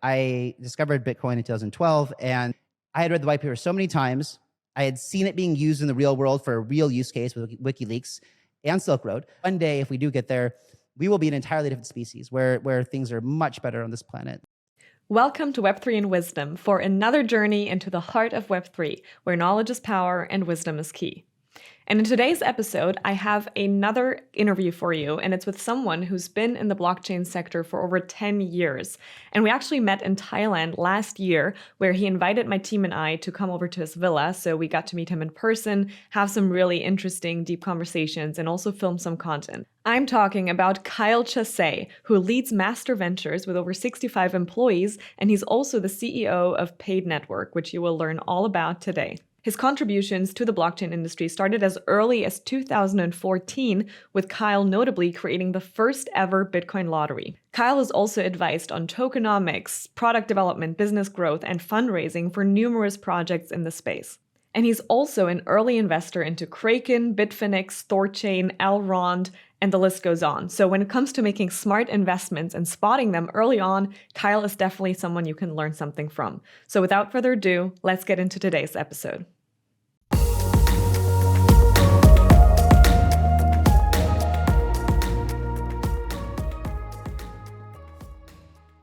I discovered Bitcoin in 2012, and I had read the white paper so many times. I had seen it being used in the real world for a real use case with WikiLeaks and Silk Road. One day, if we do get there, we will be an entirely different species where things are much better on this planet. Welcome to Web3 and Wisdom for another journey into the heart of Web3, where knowledge is power and wisdom is key. And in today's episode, I have another interview for you, and it's with someone who's been in the blockchain sector for over 10 years. And we actually met in Thailand last year, where he invited my team and I to come over to his villa. So we got to meet him in person, have some really interesting, deep conversations, and also film some content. I'm talking about Kyle Chassé, who leads Master Ventures with over 65 employees, and he's also the CEO of Paid Network, which you will learn all about today. His contributions to the blockchain industry started as early as 2014, with Kyle notably creating the first ever Bitcoin lottery. Kyle has also advised on tokenomics, product development, business growth, and fundraising for numerous projects in the space. And he's also an early investor into Kraken, Bitfinex, Thorchain, Elrond, and the list goes on. So when it comes to making smart investments and spotting them early on, Kyle is definitely someone you can learn something from. So without further ado, let's get into today's episode.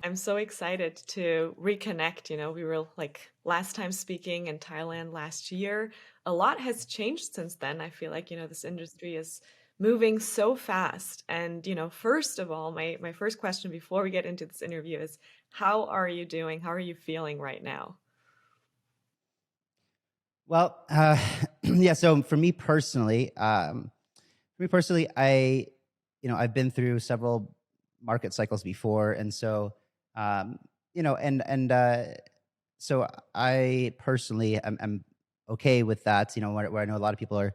I'm so excited to reconnect. We were like last time speaking in Thailand last year. A lot has changed since then. I feel like, this industry is moving so fast. And, first of all, my first question before we get into this interview is, how are you doing? How are you feeling right now? Well, yeah. So for me personally, I've been through several market cycles before, and so so I personally am okay with that. Where I know a lot of people are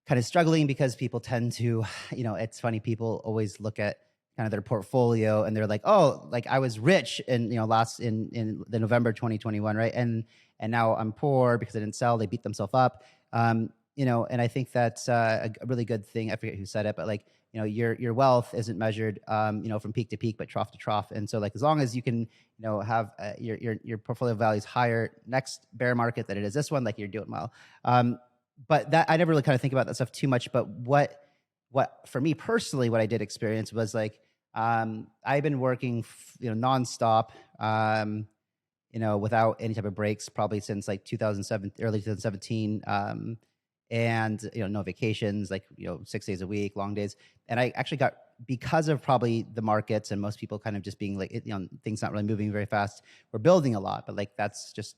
kind of struggling because people tend to, it's funny. People always look at kind of their portfolio and they're like, oh, like I was rich in the November 2021, right? And now I'm poor because I didn't sell. They beat themselves up. And I think that's a really good thing. I forget who said it, but like, your wealth isn't measured, from peak to peak, but trough to trough. And so like, as long as you can, have your portfolio value is higher next bear market than it is this one, like you're doing well. But that I never really kind of think about that stuff too much. But what for me personally, what I did experience was like, I've been working, nonstop, without any type of breaks, probably since like 2007, early 2017. And no vacations, like 6 days a week, long days. And I actually got, because of probably the markets and most people kind of just being like, things not really moving very fast. We're building a lot, but like that's just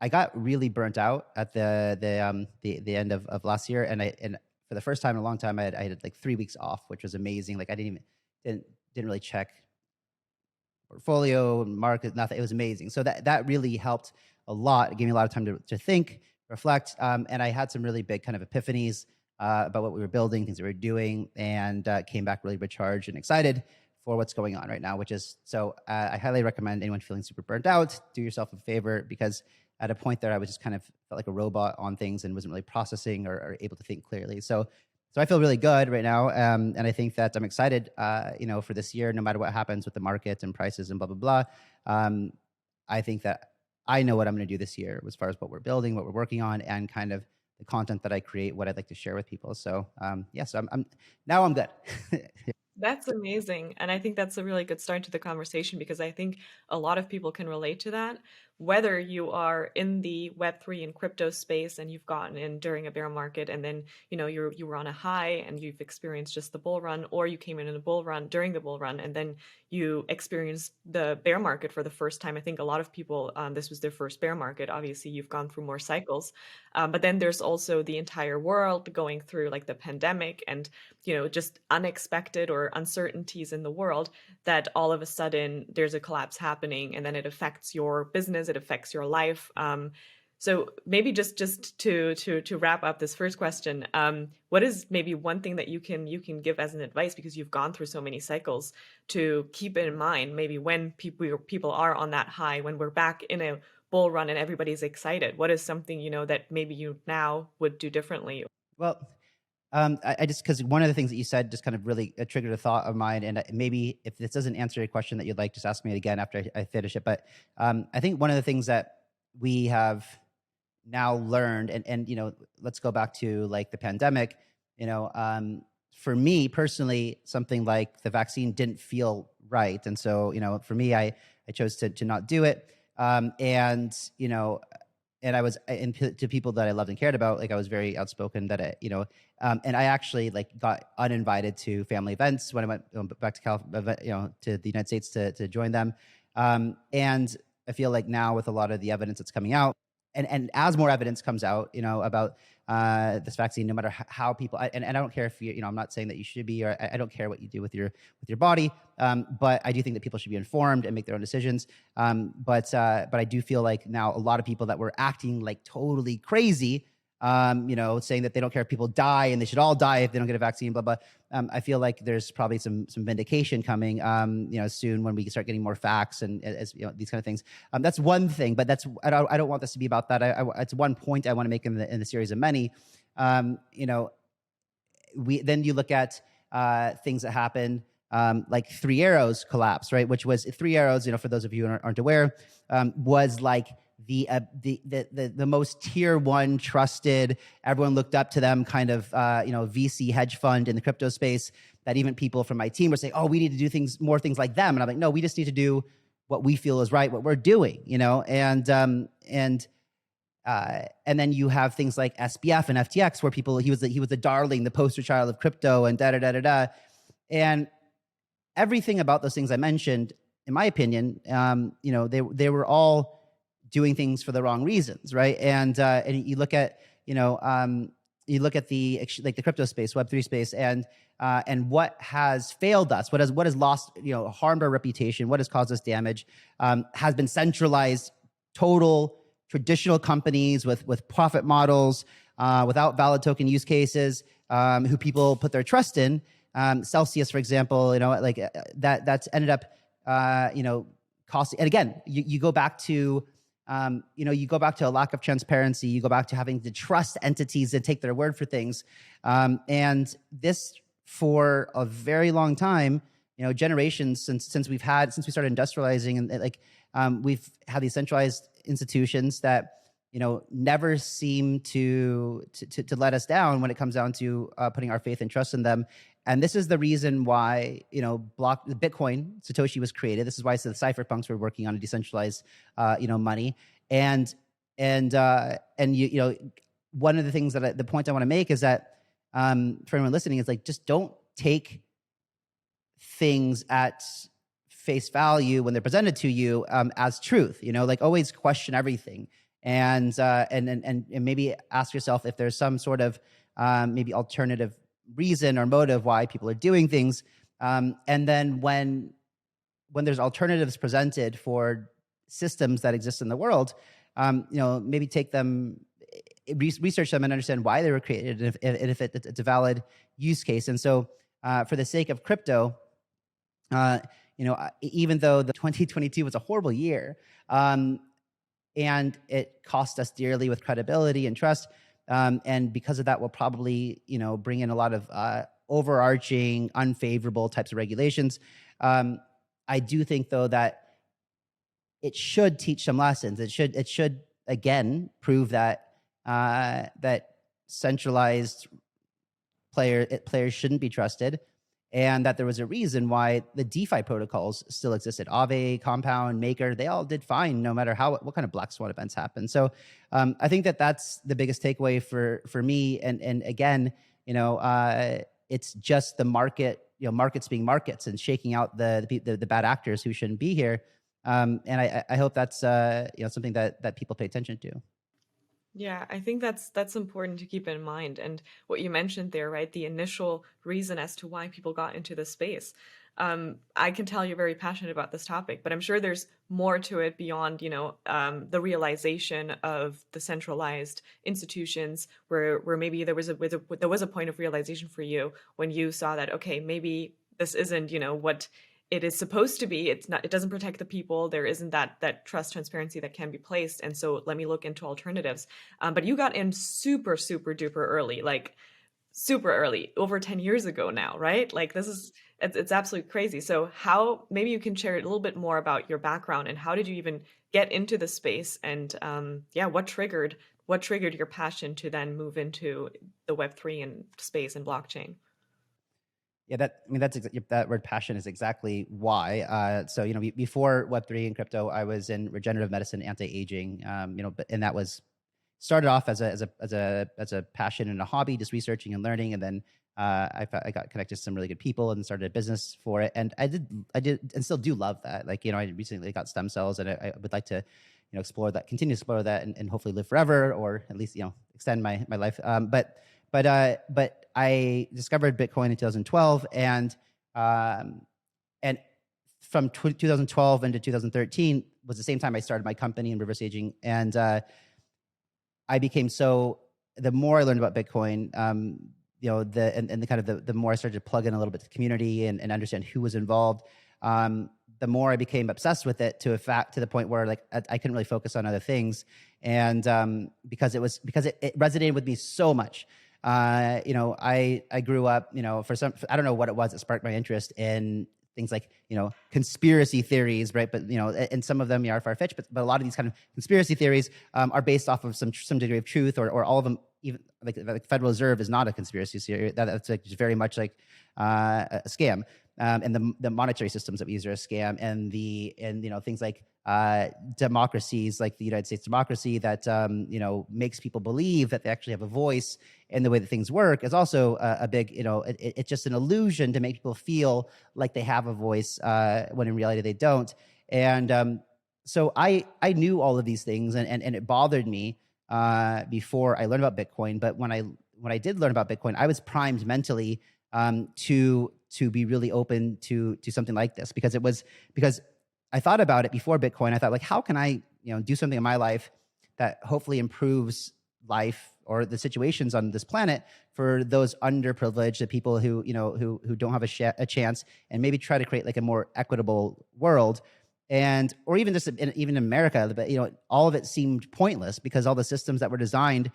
I got really burnt out at the end of last year, and for the first time in a long time, I had like 3 weeks off, which was amazing. Like I didn't really check portfolio, market, nothing. It was amazing. So that really helped a lot. It gave me a lot of time to think, reflect, and I had some really big kind of epiphanies about what we were building, things that we were doing, and came back really recharged and excited for what's going on right now. Which is so I highly recommend anyone feeling super burnt out, do yourself a favor, because at a point there I was just kind of felt like a robot on things and wasn't really processing or able to think clearly. So I feel really good right now, and I think that I'm excited, for this year, no matter what happens with the market and prices and blah blah blah. I think that I know what I'm going to do this year as far as what we're building, what we're working on, and kind of the content that I create, what I'd like to share with people. So so I'm good. That's amazing. And I think that's a really good start to the conversation, because I think a lot of people can relate to that. Whether you are in the Web3 and crypto space and you've gotten in during a bear market, and then you were on a high and you've experienced just the bull run, or you came in a bull run during the bull run and then you experienced the bear market for the first time. I think a lot of people, this was their first bear market. Obviously, you've gone through more cycles, but then there's also the entire world going through like the pandemic and just unexpected or uncertainties in the world, that all of a sudden there's a collapse happening, and then it affects your business, it affects your life. So maybe just to wrap up this first question, what is maybe one thing that you can give as an advice, because you've gone through so many cycles, to keep in mind maybe when people are on that high, when we're back in a bull run and everybody's excited? What is something that maybe you now would do differently? Well, I just because one of the things that you said just kind of really triggered a thought of mine, and maybe if this doesn't answer your question that you'd like, just ask me again after I finish it. But I think one of the things that we have now learned, and let's go back to like the pandemic. You know, for me personally, something like the vaccine didn't feel right, and so for me, I chose to not do it. And and I was and to people that I loved and cared about, like I was very outspoken that and I actually like got uninvited to family events when I went back to California, to the United States to join them. And I feel like now with a lot of the evidence that's coming out, and as more evidence comes out, about this vaccine, no matter how people, and I don't care if I'm not saying that you should be, or I don't care what you do with your body, but I do think that people should be informed and make their own decisions. But I do feel like now a lot of people that were acting like totally crazy, saying that they don't care if people die and they should all die if they don't get a vaccine, blah blah. I feel like there's probably some vindication coming, soon when we start getting more facts and as these kind of things. That's one thing, but I don't want this to be about that. It's one point I want to make in the series of many. Then you look at things that happen. Like Three Arrows collapse, right? Which was Three Arrows. For those of you who aren't aware, was like the most tier one trusted. Everyone looked up to them, kind of VC hedge fund in the crypto space. That even people from my team were saying, "Oh, we need to do more things like them." And I'm like, "No, we just need to do what we feel is right, what we're doing." And then you have things like SBF and FTX, where he was the darling, the poster child of crypto, and da da da da da. And everything about those things I mentioned, in my opinion, they were all doing things for the wrong reasons, right? And you look at the crypto space, Web3 space, and what has failed us, what has lost, harmed our reputation, what has caused us damage, has been centralized, total traditional companies with profit models, without valid token use cases, who people put their trust in. Celsius, for example, that's ended up, costing. And again, you go back to, a lack of transparency. You go back to having to trust entities and take their word for things. And this, for a very long time, generations since we started industrializing, and we've had these centralized institutions that never seem to let us down when it comes down to putting our faith and trust in them. And this is the reason why Bitcoin, Satoshi, was created. This is why the cypherpunks were working on a decentralized money. And one of the things the point I want to make is that for anyone listening is like, just don't take things at face value when they're presented to you as truth. Always question everything, and maybe ask yourself if there's some sort of maybe alternative reason or motive why people are doing things. And then when there's alternatives presented for systems that exist in the world, maybe take them, research them, and understand why they were created, and if it's a valid use case. And so, for the sake of crypto, even though the 2022 was a horrible year, and it cost us dearly with credibility and trust, and because of that, we'll probably bring in a lot of overarching, unfavorable types of regulations. I do think, though, that it should teach some lessons. It should again prove that that centralized players shouldn't be trusted, and that there was a reason why the DeFi protocols still existed. Aave, Compound, Maker, they all did fine no matter what kind of black swan events happened. So I think that's the biggest takeaway for me. And again, it's just the market, markets being markets, and shaking out the bad actors who shouldn't be here. And I hope that's something that people pay attention to. Yeah, I think that's important to keep in mind. And what you mentioned there, right? The initial reason as to why people got into this space. I can tell you're very passionate about this topic, but I'm sure there's more to it beyond, the realization of the centralized institutions, where maybe there was a point of realization for you when you saw that, okay, maybe this isn't, what it is supposed to be. It's not, it doesn't protect the people. There isn't that trust, transparency that can be placed. And so let me look into alternatives. But you got in super, super duper early, like super early, over 10 years ago now, right? Like this is it's absolutely crazy. So how maybe you can share a little bit more about your background and how did you even get into the space and yeah, what triggered your passion to then move into the Web3 and space and blockchain? Yeah, that word passion is exactly why. So before Web3 and crypto, I was in regenerative medicine, anti-aging. And that was started off as a passion and a hobby, just researching and learning, and then I got connected to some really good people and started a business for it. And I did and still do love that. Like I recently got stem cells, and I would like to explore that, continue to explore that, and hopefully live forever, or at least extend my life. But I discovered Bitcoin in 2012, and from 2012 into 2013 was the same time I started my company in reverse aging, and I became the more I learned about Bitcoin, the kind of the more I started to plug in a little bit to the community and understand who was involved, the more I became obsessed with it to the point where like I couldn't really focus on other things, and because it resonated with me so much. I grew up, I don't know what it was that sparked my interest in things like conspiracy theories, right? But and some of them are far-fetched, but a lot of these kind of conspiracy theories are based off of some degree of truth, or all of them. Even like Federal Reserve is not a conspiracy theory. That's like just very much like a scam, and the monetary systems that we use are a scam, and things like democracies like the United States democracy that makes people believe that they actually have a voice in the way that things work is also a big it's just an illusion to make people feel like they have a voice when in reality they don't. And so I knew all of these things, and it bothered me before I learned about Bitcoin. But when I did learn about Bitcoin, I was primed mentally to be really open to something like this, because I thought about it before Bitcoin. I thought, like, how can I do something in my life that hopefully improves life or the situations on this planet for those underprivileged, the people who don't have a chance, and maybe try to create like a more equitable world. And or even just even in America, but all of it seemed pointless because all the systems that were designed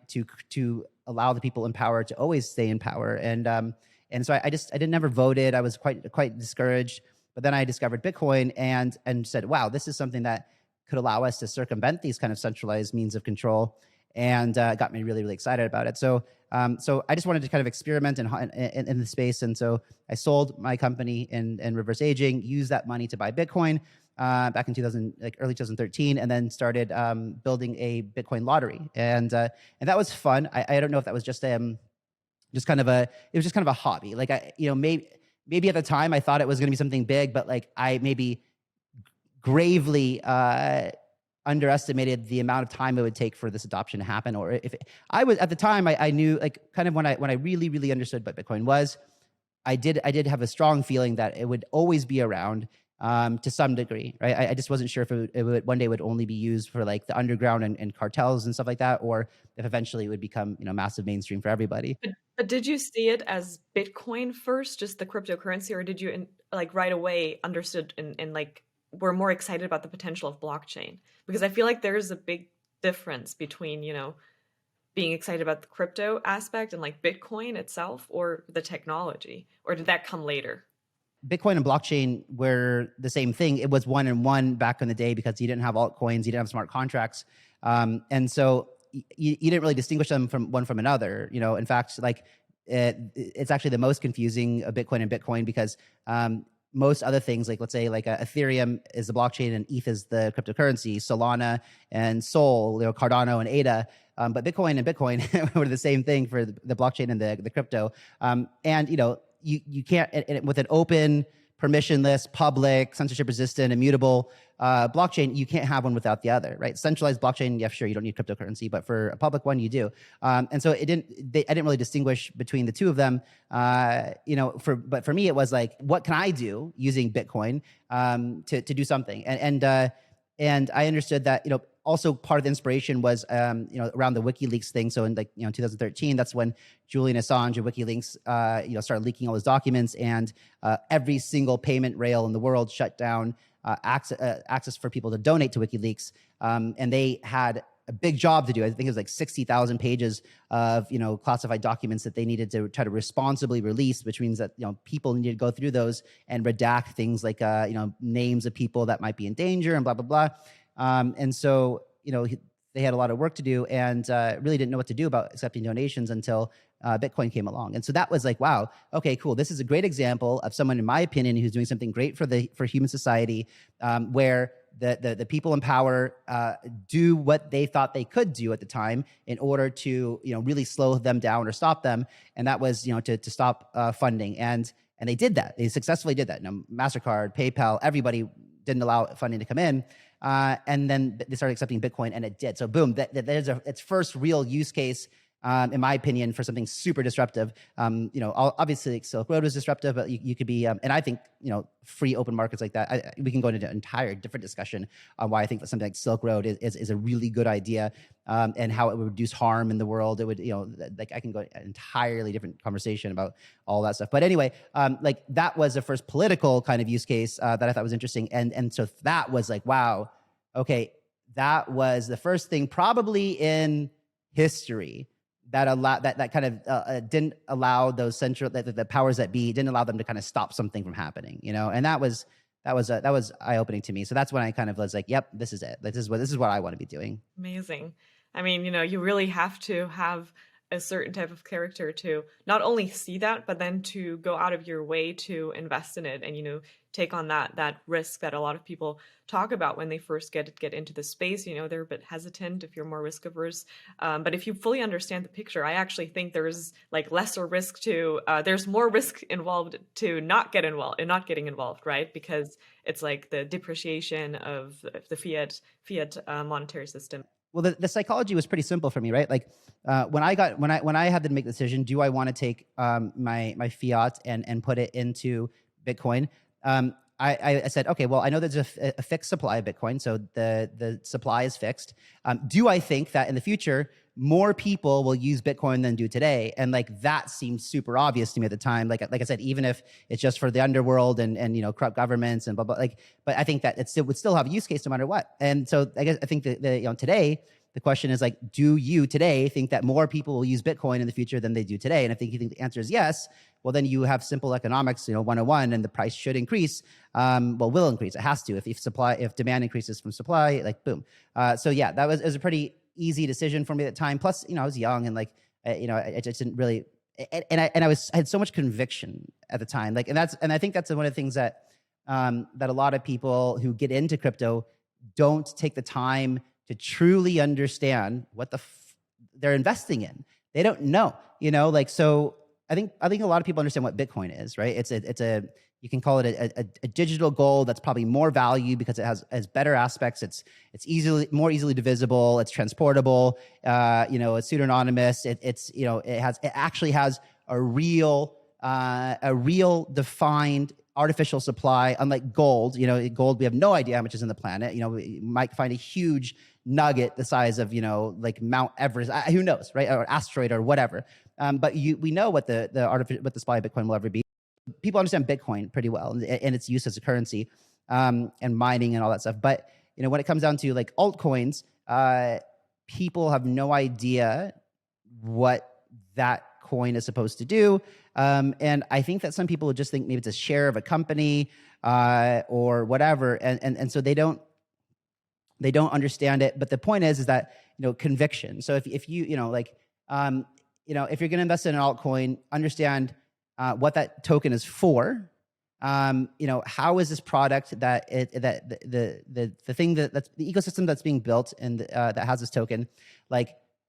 to allow the people in power to always stay in power. And so I never voted. I was quite discouraged. But then I discovered Bitcoin and said, wow, this is something that could allow us to circumvent these kind of centralized means of control, and got me really, really excited about it. So I just wanted to kind of experiment in the space. And so I sold my company in reverse aging, used that money to buy Bitcoin back in early 2013, and then started building a Bitcoin lottery. And that was fun. I don't know if that was just it was kind of a hobby. Like maybe at the time I thought it was going to be something big, but like I maybe gravely underestimated the amount of time it would take for this adoption to happen. Or I was at the time, I knew, like, kind of when I really, really understood what Bitcoin was, I did have a strong feeling that it would always be around to some degree, right? I just wasn't sure if it would one day would only be used for like the underground and cartels and stuff like that, or if eventually it would become massive mainstream for everybody. But did you see it as Bitcoin first, just the cryptocurrency, or did you like right away understood and like were more excited about the potential of blockchain? Because I feel like there is a big difference between, being excited about the crypto aspect and like Bitcoin itself or the technology, or did that come later? Bitcoin and blockchain were the same thing. It was one and one back in the day because you didn't have altcoins, you didn't have smart contracts, and so you didn't really distinguish them from one from another. In fact, like it's actually the most confusing of Bitcoin and Bitcoin because most other things, like let's say like Ethereum is the blockchain and ETH is the cryptocurrency, Solana and Sol, Cardano and ADA. But Bitcoin and Bitcoin were the same thing for the blockchain and the crypto. And you can't, with an open, permissionless, public, censorship resistant, immutable blockchain, you can't have one without the other, right? Centralized blockchain, yeah, sure, you don't need cryptocurrency, but for a public one, you do. And so I didn't really distinguish between the two of them. But for me, it was like, what can I do using Bitcoin to do something? And I understood that, also part of the inspiration was, around the WikiLeaks thing. So in 2013, that's when Julian Assange and WikiLeaks, started leaking all his documents, and every single payment rail in the world shut down access for people to donate to WikiLeaks. And they had a big job to do. I think it was like 60,000 pages of, classified documents that they needed to try to responsibly release, which means that, people needed to go through those and redact things like, names of people that might be in danger and blah, blah, blah. And so, they had a lot of work to do and really didn't know what to do about accepting donations until Bitcoin came along. And so that was like, wow, okay, cool. This is a great example of someone, in my opinion, who's doing something great for human society, where the people in power do what they thought they could do at the time in order to really slow them down or stop them, and that was to stop funding, and they did that. They successfully did that. MasterCard, PayPal, everybody didn't allow funding to come in, and then they started accepting Bitcoin, and it did. So boom, there's its first real use case. In my opinion, for something super disruptive. Obviously like Silk Road was disruptive, but you could be, and I think, free open markets like that, we can go into an entire different discussion on why I think that something like Silk Road is a really good idea, and how it would reduce harm in the world. It would, I can go an entirely different conversation about all that stuff. But anyway, that was the first political kind of use case that I thought was interesting. And so that was like, wow, okay, that was the first thing probably in history that kind of didn't allow those the powers that be didn't allow them to kind of stop something from happening, and that was eye opening to me. So that's when I kind of was like, yep, this is it. This is what I want to be doing. Amazing. I mean, you really have to have a certain type of character to not only see that, but then to go out of your way to invest in it and, take on that risk that a lot of people talk about when they first get into the space. They're a bit hesitant if you're more risk averse. But if you fully understand the picture, I actually think there's like lesser risk there's more risk involved to not get involved and not getting involved, right? Because it's like the depreciation of the fiat monetary system. Well, the psychology was pretty simple for me, right? Like when I had to make the decision, do I want to take my fiat and put it into Bitcoin? I said, okay, well, I know there's a fixed supply of Bitcoin, so the supply is fixed. Do I think that in the future more people will use Bitcoin than do today? And like that seemed super obvious to me at the time. Like I said, even if it's just for the underworld and corrupt governments and blah blah. But I think that it would still have a use case no matter what. And so I think that today the question is like, do you today think that more people will use Bitcoin in the future than they do today? And if you think the answer is yes, well, then you have simple economics, 101, and the price should increase. Will increase. It has to. If demand increases from supply, like boom. So yeah, it was a pretty easy decision for me at the time. Plus, I was young and I just didn't really, and I had so much conviction at the time. And I think that's one of the things that a lot of people who get into crypto don't take the time to truly understand what they're investing in. They don't know, so I think a lot of people understand what Bitcoin is, right? It's you can call it a digital gold that's probably more value because it has better aspects. It's more easily divisible. It's transportable. It's pseudonymous. It actually has a real defined artificial supply, unlike gold. Gold, we have no idea how much is in the planet. We might find a huge nugget the size of like Mount Everest. Who knows, right? Or asteroid or whatever. But we know what the supply of Bitcoin will ever be. People understand Bitcoin pretty well and its use as a currency, and mining and all that stuff. But when it comes down to like altcoins, people have no idea what that coin is supposed to do. And I think that some people would just think maybe it's a share of a company or whatever, and so they don't understand it. But the point is that conviction. So if you if you're going to invest in an altcoin, understand what that token is for. How is this product that the thing that's the ecosystem that's being built and that has this token,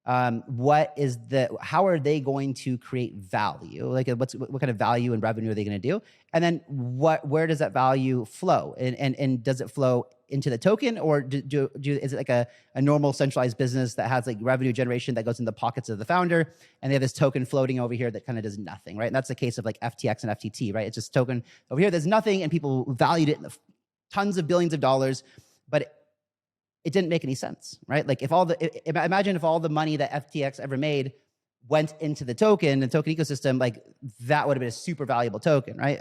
how are they going to create value? Like what kind of value and revenue are they going to do? And then where does that value flow? And does it flow into the token, or is it like a normal centralized business that has like revenue generation that goes in the pockets of the founder, and they have this token floating over here that kind of does nothing, right? And that's the case of like FTX and FTT, right? It's just token over here, there's nothing, and people valued it in tons of billions of dollars, but it didn't make any sense, right? Like imagine if all the money that FTX ever made went into the token token ecosystem, like that would have been a super valuable token, right?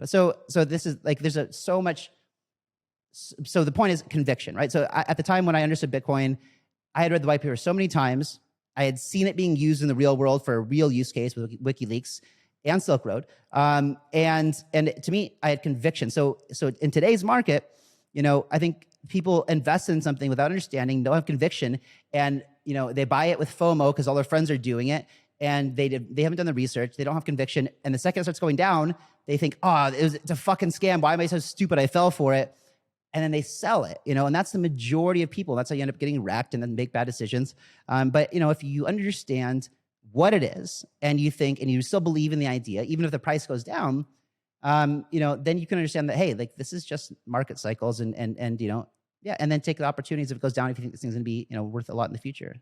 So this is like there's so much. So the point is conviction, right? So at the time when I understood Bitcoin, I had read the white paper so many times. I had seen it being used in the real world for a real use case with WikiLeaks and Silk Road. And to me, I had conviction. So in today's market, I think people invest in something without understanding, don't have conviction, and they buy it with FOMO because all their friends are doing it, and they haven't done the research, they don't have conviction, and the second it starts going down, they think, oh, it's a fucking scam. Why am I so stupid? I fell for it. And then they sell it, and that's the majority of people. That's how you end up getting wrecked and then make bad decisions. But if you understand what it is and you think, and you still believe in the idea, even if the price goes down, then you can understand that, hey, like this is just market cycles, and yeah, and then take the opportunities if it goes down, if you think this thing's gonna be, worth a lot in the future.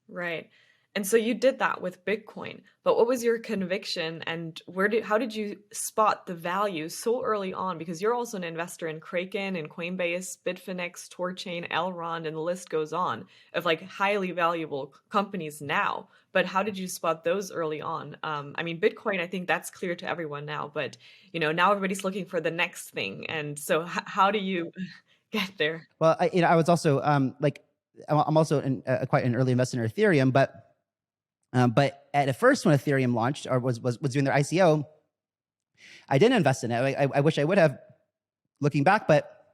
Right. And so you did that with Bitcoin, but what was your conviction, and how did you spot the value so early on? Because you're also an investor in Kraken and Coinbase, Bitfinex, Torchain, Elrond, and the list goes on of like highly valuable companies now. But how did you spot those early on? I mean, Bitcoin, I think that's clear to everyone now, but now everybody's looking for the next thing. And so how do you get there? Well, I was also I'm also quite an early investor in Ethereum, but at first when Ethereum launched or was doing their ICO, I didn't invest in it. I wish I would have, looking back, but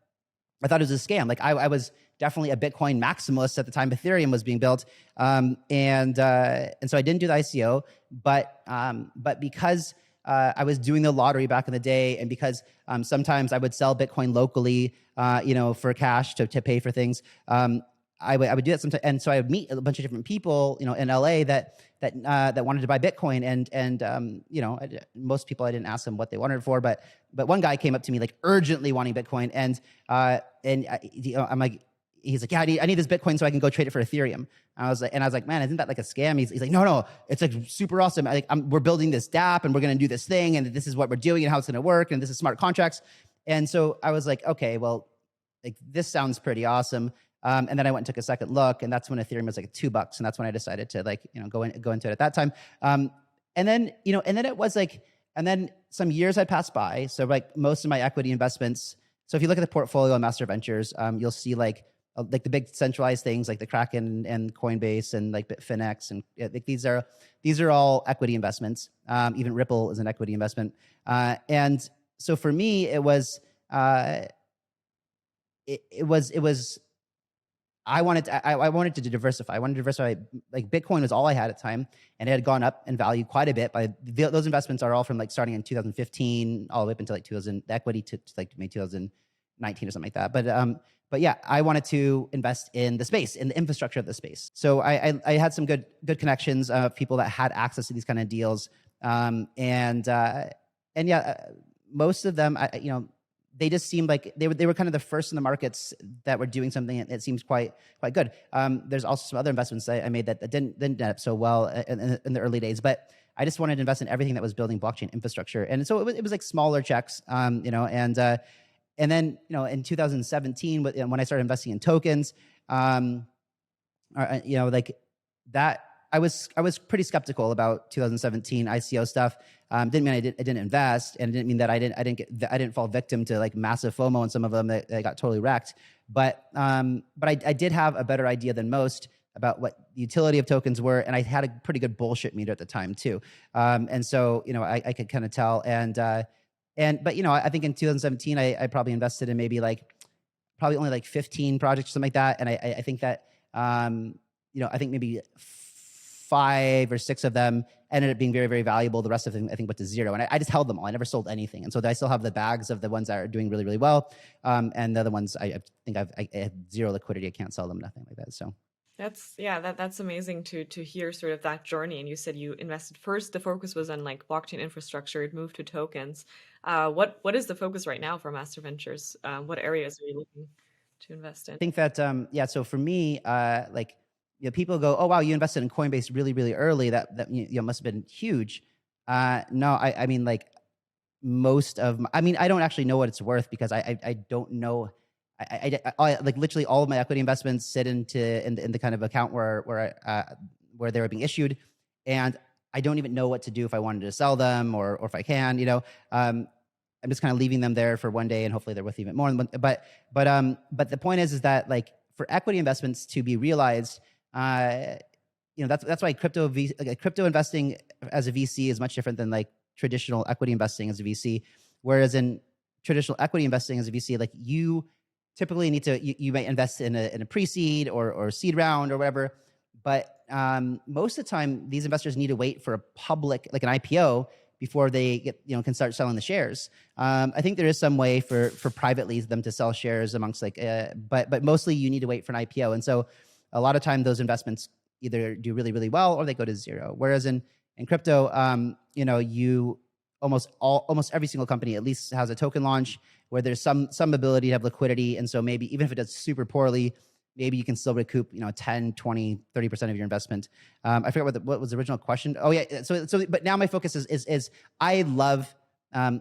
I thought it was a scam. Like I was definitely a Bitcoin maximalist at the time Ethereum was being built, and so I didn't do the ICO. But because I was doing the lottery back in the day, and because sometimes I would sell Bitcoin locally, for cash to pay for things. I would do that sometimes, and so I would meet a bunch of different people, in LA that wanted to buy Bitcoin, and most people I didn't ask them what they wanted it for, but one guy came up to me like urgently wanting Bitcoin, and I'm like, he's like, yeah, I need this Bitcoin so I can go trade it for Ethereum. I was like, man, isn't that like a scam? He's like, no, it's like super awesome. We're building this dApp and we're going to do this thing, and this is what we're doing and how it's going to work, and this is smart contracts. And so I was like, okay, well, like this sounds pretty awesome. And then I went and took a second look, and that's when Ethereum was like $2, and that's when I decided to go into it at that time. And then it was like, and then some years had passed by. So like most of my equity investments. So if you look at the portfolio on Master Ventures, you'll see like the big centralized things like the Kraken and Coinbase and like Bitfinex, and like these are all equity investments. Even Ripple is an equity investment. And so for me, it was. I wanted to diversify. I wanted to diversify. Like Bitcoin was all I had at the time, and it had gone up in value quite a bit. Those investments are all from like starting in 2015 all the way up until like 2000, the equity to like maybe 2019 or something like that. But yeah, I wanted to invest in the space, in the infrastructure of the space. So I had some good connections of people that had access to these kind of deals, and yeah, most of them, they just seemed like they were kind of the first in the markets that were doing something that seems quite good. There's also some other investments that I made that didn't end up so well in the early days, but I just wanted to invest in everything that was building blockchain infrastructure. And so it was like smaller checks, and then in 2017 when I started investing in tokens, like that. I was pretty skeptical about 2017 ICO stuff. Didn't mean I didn't invest, and it didn't mean that I didn't fall victim to like massive FOMO on some of them that got totally wrecked. But I did have a better idea than most about what the utility of tokens were, and I had a pretty good bullshit meter at the time too. And so I could kind of tell. But I think in 2017 I probably invested in maybe probably only like 15 projects or something like that, and I think that I think maybe 5 or 6 of them ended up being very, very valuable. The rest of them, I think, went to zero. And I just held them all. I never sold anything. And so I still have the bags of the ones that are doing really, really well. And the other ones, I think I have zero liquidity. I can't sell them, nothing like that. So that's amazing to hear sort of that journey. And you said you invested first. The focus was on like blockchain infrastructure. It moved to tokens. What is the focus right now for Master Ventures? What areas are you looking to invest in? I think that so for me, people go, oh wow, you invested in Coinbase really, really early. That must have been huge. No, I mean like most of I don't actually know what it's worth because I don't know. I like literally all of my equity investments sit in the kind of account where they were being issued, and I don't even know what to do if I wanted to sell them or if I can. I'm just kind of leaving them there for one day, and hopefully they're worth even more. But the point is that like for equity investments to be realized, that's why crypto investing as a VC is much different than like traditional equity investing as a VC. Whereas in traditional equity investing as a VC, like you typically need to you might invest in a pre-seed or seed round or whatever, but most of the time these investors need to wait for a public, like an IPO, before they can start selling the shares. I think there is some way for privately them to sell shares amongst but mostly you need to wait for an IPO, and so a lot of time those investments either do really, really well or they go to zero. Whereas in crypto, you almost every single company at least has a token launch where there's some ability to have liquidity, and so maybe even if it does super poorly, maybe you can still recoup 10, 20, 30% of your investment. I forget what was the original question. Oh yeah, so but now my focus is I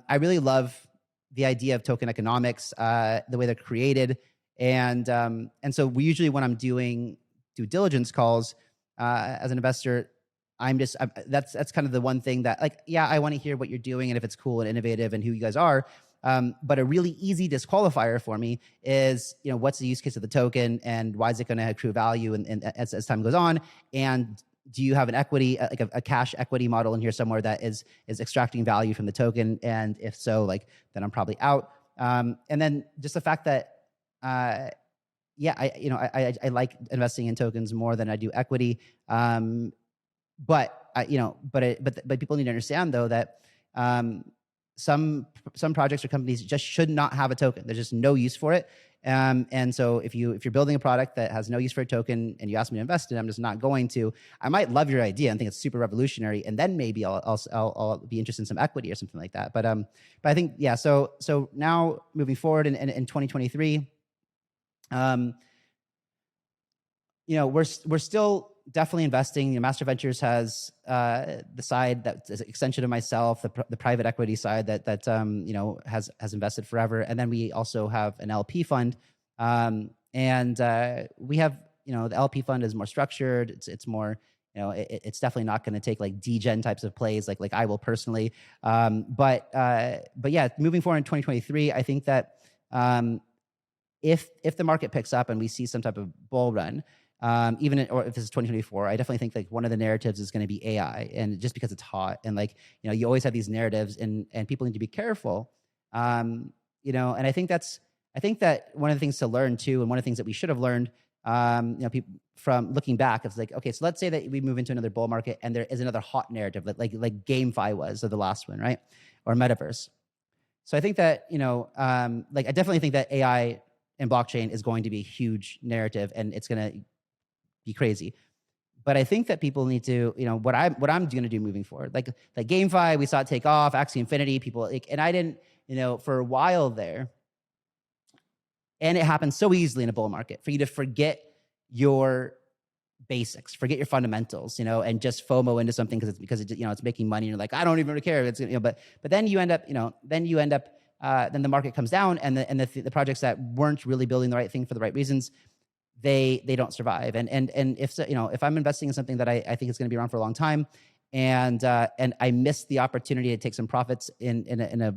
really love the idea of token economics, the way they're created, and so we usually, when I'm doing due diligence calls as an investor, that's kind of the one thing that, like, yeah, I want to hear what you're doing and if it's cool and innovative and who you guys are. But a really easy disqualifier for me is, what's the use case of the token and why is it going to accrue value and as time goes on? And do you have an equity, like a cash equity model in here somewhere that is extracting value from the token? And if so, then I'm probably out. And then just the fact that, I like investing in tokens more than I do equity. But people need to understand though that some projects or companies just should not have a token. There's just no use for it. And so if you're building a product that has no use for a token and you ask me to invest in it, I'm just not going to. I might love your idea and think it's super revolutionary, and then maybe I'll be interested in some equity or something like that. But I think, yeah. So now moving forward in 2023, we're still definitely investing. Master Ventures has the side that's an extension of myself, the private equity side that has invested forever, and then we also have an LP fund, and we have the LP fund is more structured. It's more it's definitely not going to take like degen types of plays like I will personally, but yeah, moving forward in 2023, I think that if the market picks up and we see some type of bull run. Or if this is 2024, I definitely think one of the narratives is going to be AI, and just because it's hot and you always have these narratives and people need to be careful. And I think that one of the things to learn too, and one of the things that we should have learned, people from looking back, it's like, okay, so let's say that we move into another bull market and there is another hot narrative like GameFi was, or the last one, right? Or metaverse. So I think that, I definitely think that AI and blockchain is going to be a huge narrative, and it's going to be crazy. But I think that people need to, what I'm going to do moving forward, like GameFi, we saw it take off, Axie Infinity, people and I didn't, for a while there, and it happens so easily in a bull market for you to forget your basics, forget your fundamentals, and just FOMO into something because it's making money, and you're like, I don't even really care. It's but then you end up, then the market comes down, and the projects that weren't really building the right thing for the right reasons, they don't survive. And if so, if I'm investing in something that I think is going to be around for a long time, and I miss the opportunity to take some profits in a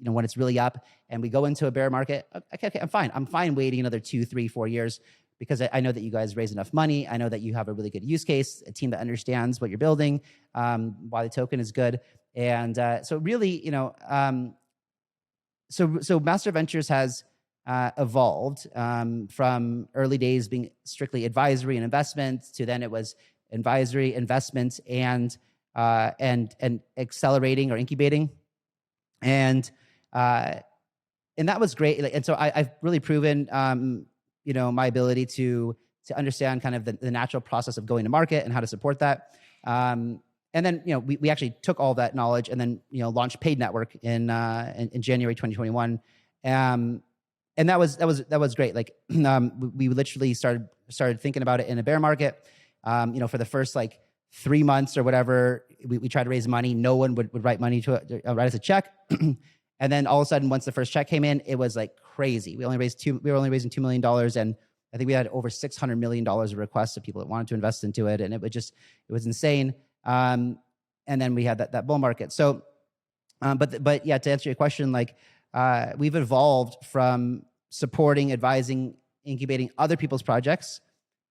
when it's really up, and we go into a bear market, okay, I'm fine. I'm fine waiting another 2, 3, 4 years, because I know that you guys raise enough money. I know that you have a really good use case, a team that understands what you're building, why the token is good, and so really, so Master Ventures has evolved from early days being strictly advisory and investments to then it was advisory, investments, and accelerating or incubating, and that was great. And so I've really proven my ability to understand kind of the natural process of going to market and how to support that. And then we actually took all that knowledge and then launched Paid Network in January 2021. And that was great. Like we literally started thinking about it in a bear market. For the first 3 months or whatever, we tried to raise money. No one would write money to write us a check. And then all of a sudden, once the first check came in, it was like crazy. We were only raising $2 million, and I think we had over $600 million of requests of people that wanted to invest into it, and it was insane. And then we had that bull market. So, but yeah, to answer your question, we've evolved from supporting, advising, incubating other people's projects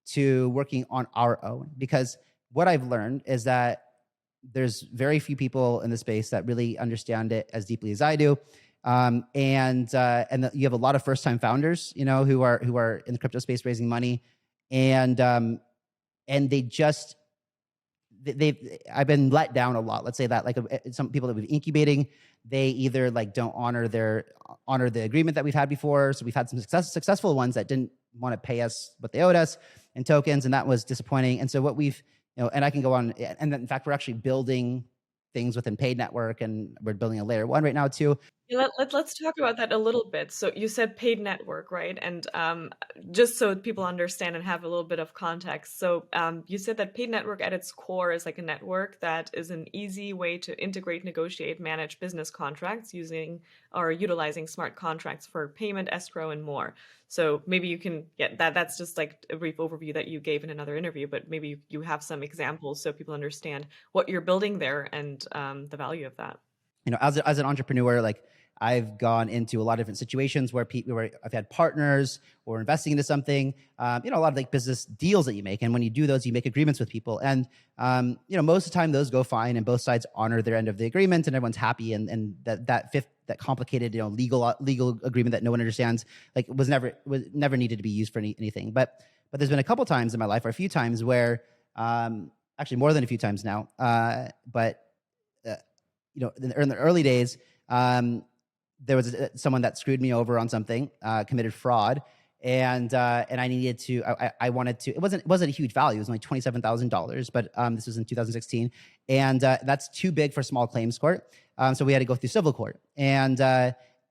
to working on our own. Because what I've learned is that there's very few people in the space that really understand it as deeply as I do. You have a lot of first time founders, who are in the crypto space raising money, and they just I've been let down a lot. Let's say that, like, some people that we've incubating, they either like don't honor the agreement that we've had before. So we've had some successful ones that didn't want to pay us what they owed us in tokens, and that was disappointing. And so what we've, and I can go on, and then, in fact, we're actually building things within Paid Network, and we're building a layer one right now too. Yeah, let's talk about that a little bit. So you said paid network, right? And just so people understand and have a little bit of context. So you said that paid network at its core is like a network that is an easy way to integrate, negotiate, manage business contracts using or utilizing smart contracts for payment, escrow, and more. So maybe you can get that. That's just like a brief overview that you gave in another interview, but maybe you have some examples so people understand what you're building there and the value of that. As an entrepreneur, like, I've gone into a lot of different situations where I've had partners or investing into something, a lot of like business deals that you make. And when you do those, you make agreements with people. And, most of the time those go fine and both sides honor their end of the agreement and everyone's happy. And that complicated, legal agreement that no one understands, like, was never needed to be used for anything. But there's been a couple times in my life, or a few times, where, actually more than a few times now, in the early days, there was someone that screwed me over on something, committed fraud, and I needed to. I wanted to. It wasn't a huge value. It was only $27,000, but this was in 2016, and that's too big for small claims court. So we had to go through civil court, and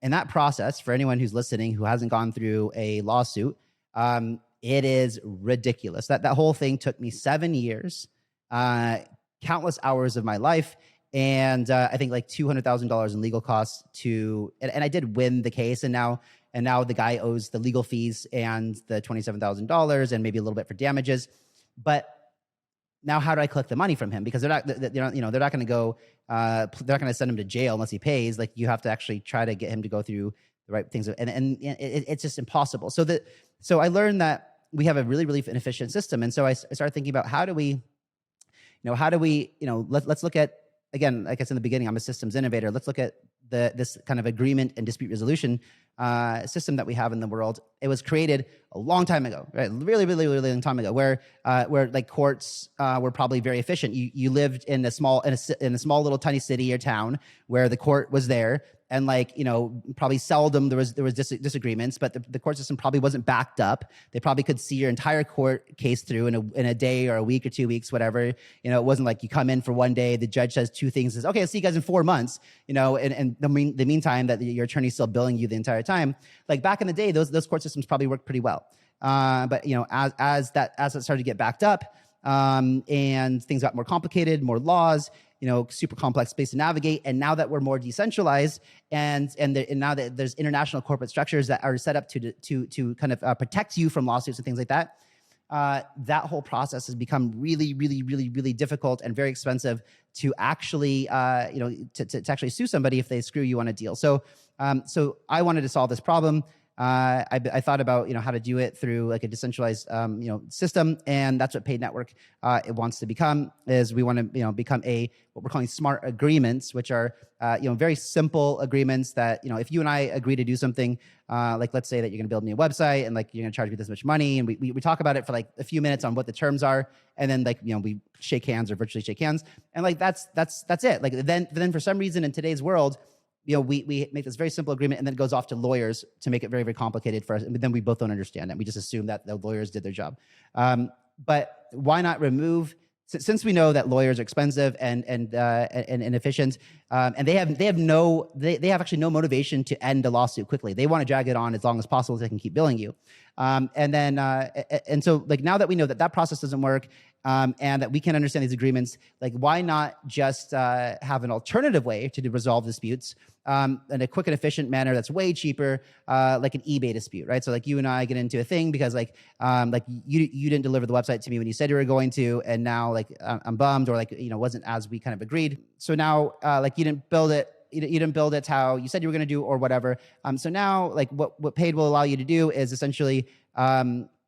in that process, for anyone who's listening who hasn't gone through a lawsuit, it is ridiculous. That whole thing took me 7 years, countless hours of my life. And I think like $200,000 in legal costs and I did win the case, and now the guy owes the legal fees and the $27,000 and maybe a little bit for damages. But now, how do I collect the money from him? Because they're not going to go, they're not going to send him to jail unless he pays. Like, you have to actually try to get him to go through the right things, and it's just impossible. So I learned that we have a really, really inefficient system, and so I started thinking about how do we, let's look at. Again, like I said in the beginning, I'm a systems innovator. Let's look at this kind of agreement and dispute resolution system that we have in the world. It was created a long time ago, right? Really, really, really long time ago, where like courts were probably very efficient. You lived in a small little tiny city or town where the court was there, and probably seldom there was disagreements, but the court system probably wasn't backed up. They probably could see your entire court case through in a day or a week or 2 weeks, whatever. It wasn't like you come in for one day, the judge says two things, says, okay, I'll see you guys in 4 months, and the meantime that your attorney's still billing you the entire time. Like, back in the day, those court systems probably worked pretty well. But as it started to get backed up, and things got more complicated, more laws, super complex space to navigate. And now that we're more decentralized, and now that there's international corporate structures that are set up to kind of protect you from lawsuits and things like that, that whole process has become really, really, really, really difficult and very expensive to actually, to actually sue somebody if they screw you on a deal. So I wanted to solve this problem. I thought about how to do it through like a decentralized system, and that's what Paid Network it wants to become. Is we want to become what we're calling smart agreements, which are very simple agreements that if you and I agree to do something, like let's say that you're going to build me a website and like you're going to charge me this much money, and we talk about it for like a few minutes on what the terms are, and then we shake hands or virtually shake hands, and like that's it. Like then for some reason in today's world, we make this very simple agreement, and then it goes off to lawyers to make it very, very complicated for us. But then we both don't understand it. We just assume that the lawyers did their job. But why not remove? Since we know that lawyers are expensive and inefficient, and they have actually no motivation to end a lawsuit quickly. They want to drag it on as long as possible so they can keep billing you. And so like now that we know that process doesn't work, and that we can understand these agreements, like why not just have an alternative way to resolve disputes in a quick and efficient manner that's way cheaper, like an eBay dispute, right? So like you and I get into a thing because like you didn't deliver the website to me when you said you were going to, and now like I'm bummed, or like wasn't as we kind of agreed. So now like you didn't build it. You didn't build it how you said you were going to do, or whatever. So now, like what Paid will allow you to do is essentially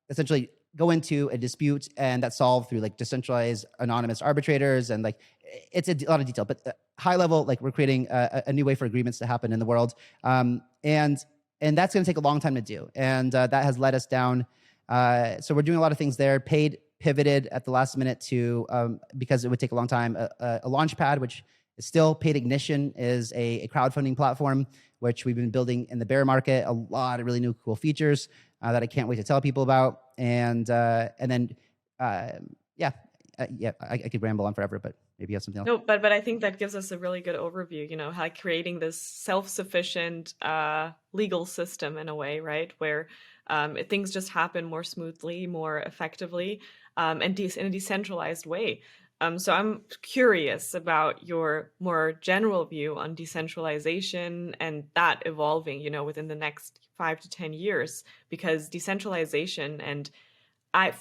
essentially go into a dispute and that's solved through like decentralized anonymous arbitrators. And like, it's a lot of detail, but high level, like we're creating a new way for agreements to happen in the world. And that's going to take a long time to do. And that has led us down. So we're doing a lot of things there. Pivoted at the last minute to, because it would take a long time, a launch pad, which is still paid. Ignition is a crowdfunding platform, which we've been building in the bear market. A lot of really new cool features that I can't wait to tell people about. And then, yeah, I could ramble on forever, but maybe you have something else. No, but I think that gives us a really good overview, you know, how creating this self-sufficient legal system in a way, right, where things just happen more smoothly, more effectively, and in a decentralized way. So I'm curious about your more general view on decentralization and that evolving, you know, within the next 5 to 10 years, because decentralization and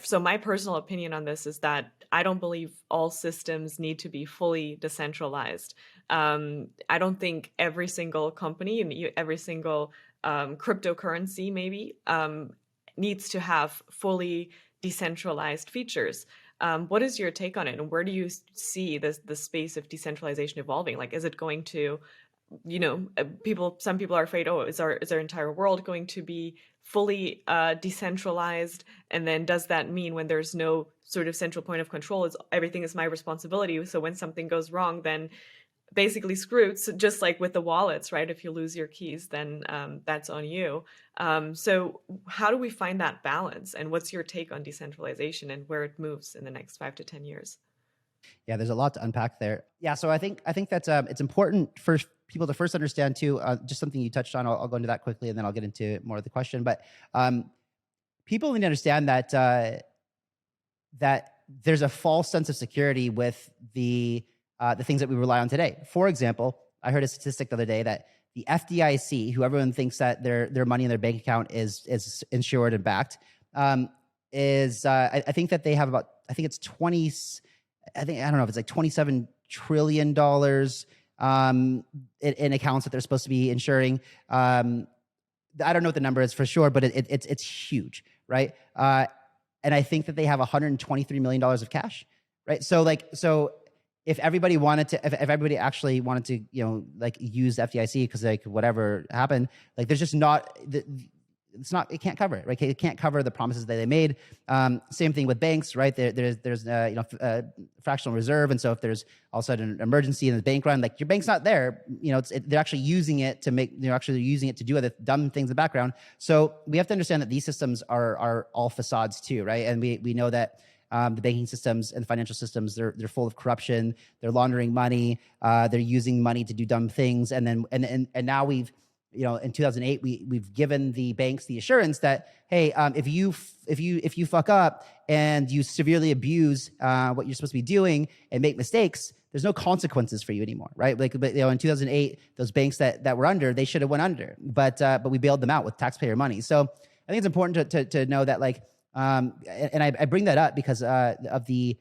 so my personal opinion on this is that I don't believe all systems need to be fully decentralized. I don't think every single company and every single cryptocurrency maybe needs to have fully decentralized features. What is your take on it, and where do you see the space of decentralization evolving? Like, is it going to, you know, some people are afraid, oh, is our entire world going to be fully decentralized? And then does that mean when there's no sort of central point of control, everything is my responsibility? So when something goes wrong, then basically screwed. So just like with the wallets, right? If you lose your keys, then that's on you. So how do we find that balance? And what's your take on decentralization and where it moves in the next 5 to 10 years? Yeah, there's a lot to unpack there. Yeah, so I think that it's important for people to first understand too. Just something you touched on. I'll go into that quickly, and then I'll get into more of the question. But people need to understand that that there's a false sense of security with the things that we rely on today. For example, I heard a statistic the other day that the FDIC, who everyone thinks that their money in their bank account is insured and backed, I think that they have about, I think it's 20. I don't know if it's like $27 trillion in accounts that they're supposed to be insuring. I don't know what the number is for sure, but it's huge, right? And I think that they have $123 million of cash, right? So if everybody actually wanted to, you know, like use the FDIC because like whatever happened, like there's just it can't cover it, right? It can't cover the promises that they made. Same thing with banks, right? There's fractional reserve, and so if there's all of a sudden an emergency in the bank run, like your bank's not there, you know, they're actually using it to do other dumb things in the background. So we have to understand that these systems are all facades too, right? And we know that the banking systems and the financial systems, they're full of corruption, they're laundering money, they're using money to do dumb things, and now we've, you know, in 2008, we've given the banks the assurance that, hey, if you fuck up and you severely abuse what you're supposed to be doing and make mistakes, there's no consequences for you anymore, right? But you know, in 2008, those banks that were under, they should have went under, but we bailed them out with taxpayer money. So I think it's important to know that, like, and I bring that up because of the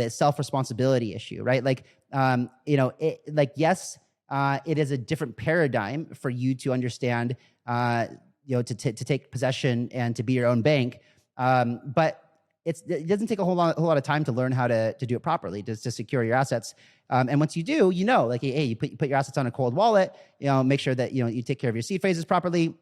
self-responsibility issue, right? Like, you know, yes. It is a different paradigm for you to understand, you know, to take possession and to be your own bank. But it doesn't take a whole lot of time to learn how to do it properly, to secure your assets. And once you do, you know, like, hey, you put your assets on a cold wallet, you know, make sure that, you know, you take care of your seed phrases properly,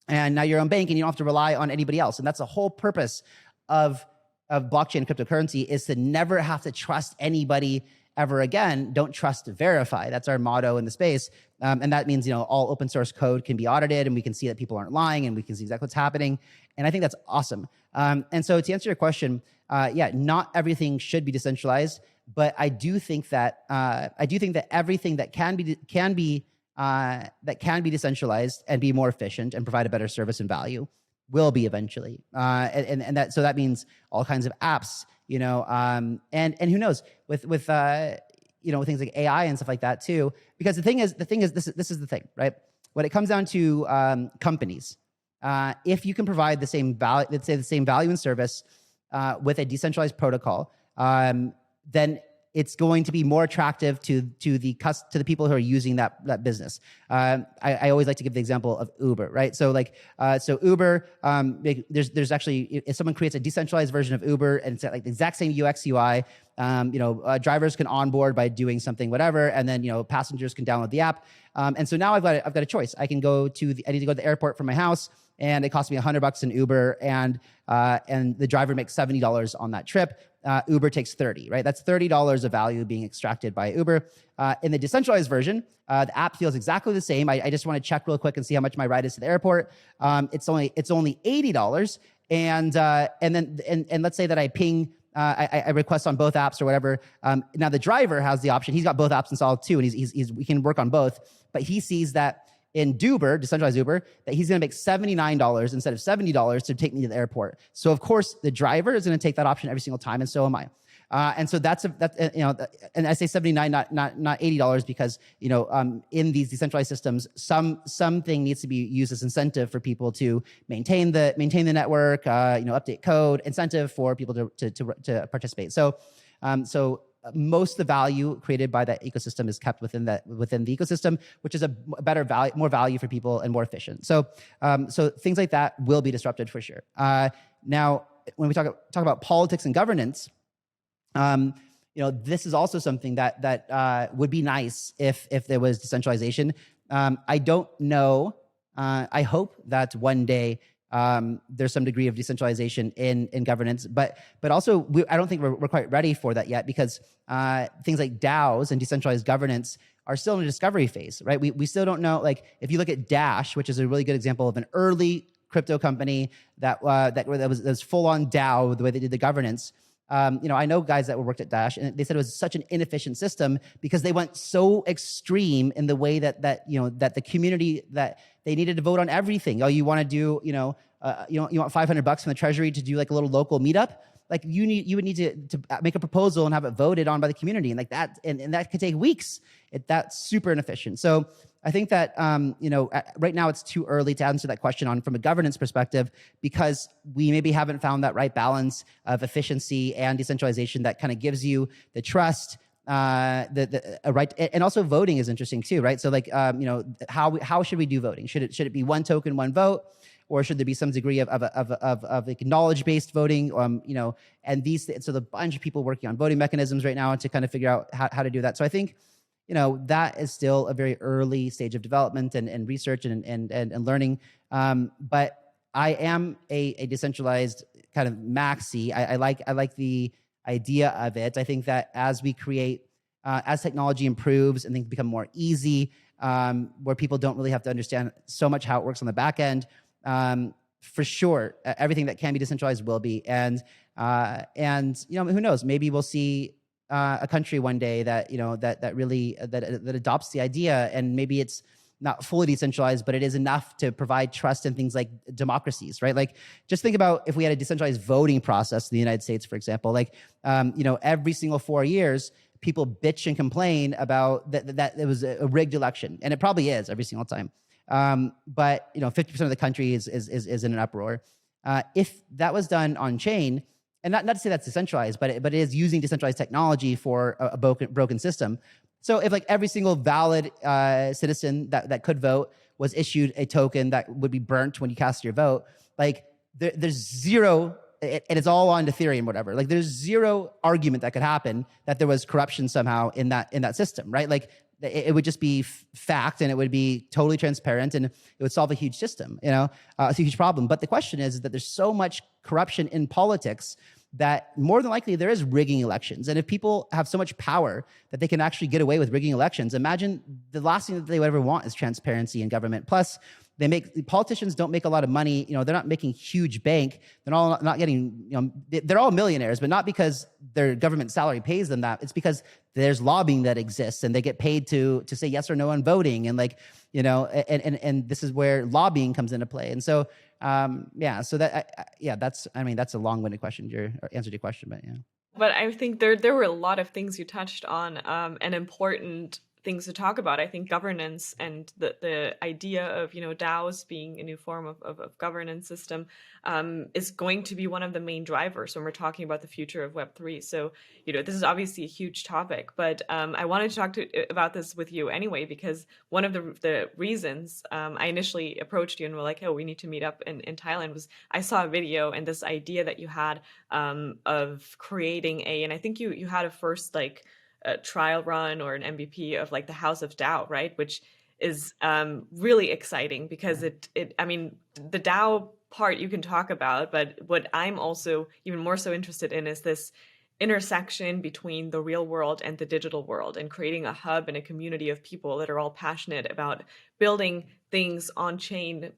and now you're your own bank and you don't have to rely on anybody else. And that's the whole purpose of blockchain and cryptocurrency, is to never have to trust anybody ever again. Don't trust, verify. That's our motto in the space. And that means, you know, all open source code can be audited and we can see that people aren't lying and we can see exactly what's happening. And I think that's awesome. And so to answer your question, yeah, not everything should be decentralized, but I do think that everything that can be decentralized and be more efficient and provide a better service and value will be eventually. And that means all kinds of apps, you know, and who knows with you know, with things like AI and stuff like that too. Because the thing is, this is the thing, right? When it comes down to companies, if you can provide the same value, let's say the same value and service with a decentralized protocol, then it's going to be more attractive to the people who are using that business. I always like to give the example of Uber, right? So so Uber, there's actually, if someone creates a decentralized version of Uber and it's like the exact same UX UI, drivers can onboard by doing something, whatever, and then passengers can download the app. And so now I've got a choice. I need to go to the airport from my house, and it costs me $100 in Uber, and the driver makes $70 on that trip. Uber takes $30, right? That's $30 of value being extracted by Uber. In the decentralized version, the app feels exactly the same. I just want to check real quick and see how much my ride is to the airport. It's only $80, and let's say that I ping. I request on both apps or whatever. Now the driver has the option. He's got both apps installed too, and we can work on both. But he sees that in Uber, decentralized Uber, that he's going to make $79 instead of $70 to take me to the airport. So of course the driver is going to take that option every single time, and so am I. And so that's and I say 79, not $80, because in these decentralized systems, something needs to be used as incentive for people to maintain the network, update code, incentive for people to participate. So most of the value created by that ecosystem is kept within the ecosystem, which is a better value, more value for people, and more efficient. So things like that will be disrupted for sure. Now, when we talk about politics and governance, this is also something that would be nice if there was decentralization. I don't know. I hope that one day there's some degree of decentralization in governance, but also I don't think we're quite ready for that yet, because things like DAOs and decentralized governance are still in a discovery phase, right? We still don't know. Like, if you look at Dash, which is a really good example of an early crypto company that was full on DAO, the way they did the governance. I know guys that worked at Dash, and they said it was such an inefficient system because they went so extreme in the way that the community, that they needed to vote on everything. Oh, you want to do, you want $500 from the treasury to do like a little local meetup? Like, you would need to make a proposal and have it voted on by the community, and like that, and that could take weeks. That's super inefficient. So I think that right now it's too early to answer that question from a governance perspective, because we maybe haven't found that right balance of efficiency and decentralization that kind of gives you the trust, a right, and also voting is interesting too, right? So like how should we do voting? Should it be one token, one vote? Or should there be some degree of like knowledge-based voting? And so the bunch of people working on voting mechanisms right now to kind of figure out how to do that. So I think that is still a very early stage of development and research and learning. But I am a decentralized kind of maxi. I like the idea of it. I think that as we create, as technology improves and things become more easy, where people don't really have to understand so much how it works on the back end, for sure, everything that can be decentralized will be. And who knows? Maybe we'll see a country one day that that really adopts the idea, and maybe it's not fully decentralized, but it is enough to provide trust in things like democracies, right? Like, just think about if we had a decentralized voting process in the United States, for example. Like, every single 4 years, people bitch and complain about that it was a rigged election, and it probably is every single time. But 50% of the country is in an uproar. If that was done on chain, and not to say that's decentralized, but it is using decentralized technology for a broken system. So if like every single valid citizen that could vote was issued a token that would be burnt when you cast your vote, like there's zero, and it's all on Ethereum, whatever. Like, there's zero argument that could happen that there was corruption somehow in that system, right? Like, it would just be fact, and it would be totally transparent, and it would solve a huge system. It's a huge problem. But the question is that there's so much corruption in politics that more than likely there is rigging elections. And if people have so much power that they can actually get away with rigging elections, imagine the last thing that they would ever want is transparency in government. Plus, politicians don't make a lot of money. They're not making huge bank. They're all not getting, they're all millionaires, but not because their government salary pays them that. It's because there's lobbying that exists, and they get paid to say yes or no on voting. And like, and this is where lobbying comes into play. And so, so that's a long-winded question, your answer to your question, but yeah. But I think there were a lot of things you touched on, and important things to talk about. I think governance and the idea of, DAOs being a new form of governance system is going to be one of the main drivers when we're talking about the future of Web3. So, this is obviously a huge topic, but I wanted to talk about this with you anyway, because one of the reasons I initially approached you and were like, oh, we need to meet up in Thailand was I saw a video and this idea that you had of creating and I think you had a first like a trial run or an MVP of like the House of DAO, right? Which is really exciting because I mean, the DAO part you can talk about, but what I'm also even more so interested in is this intersection between the real world and the digital world, and creating a hub and a community of people that are all passionate about building things on chain,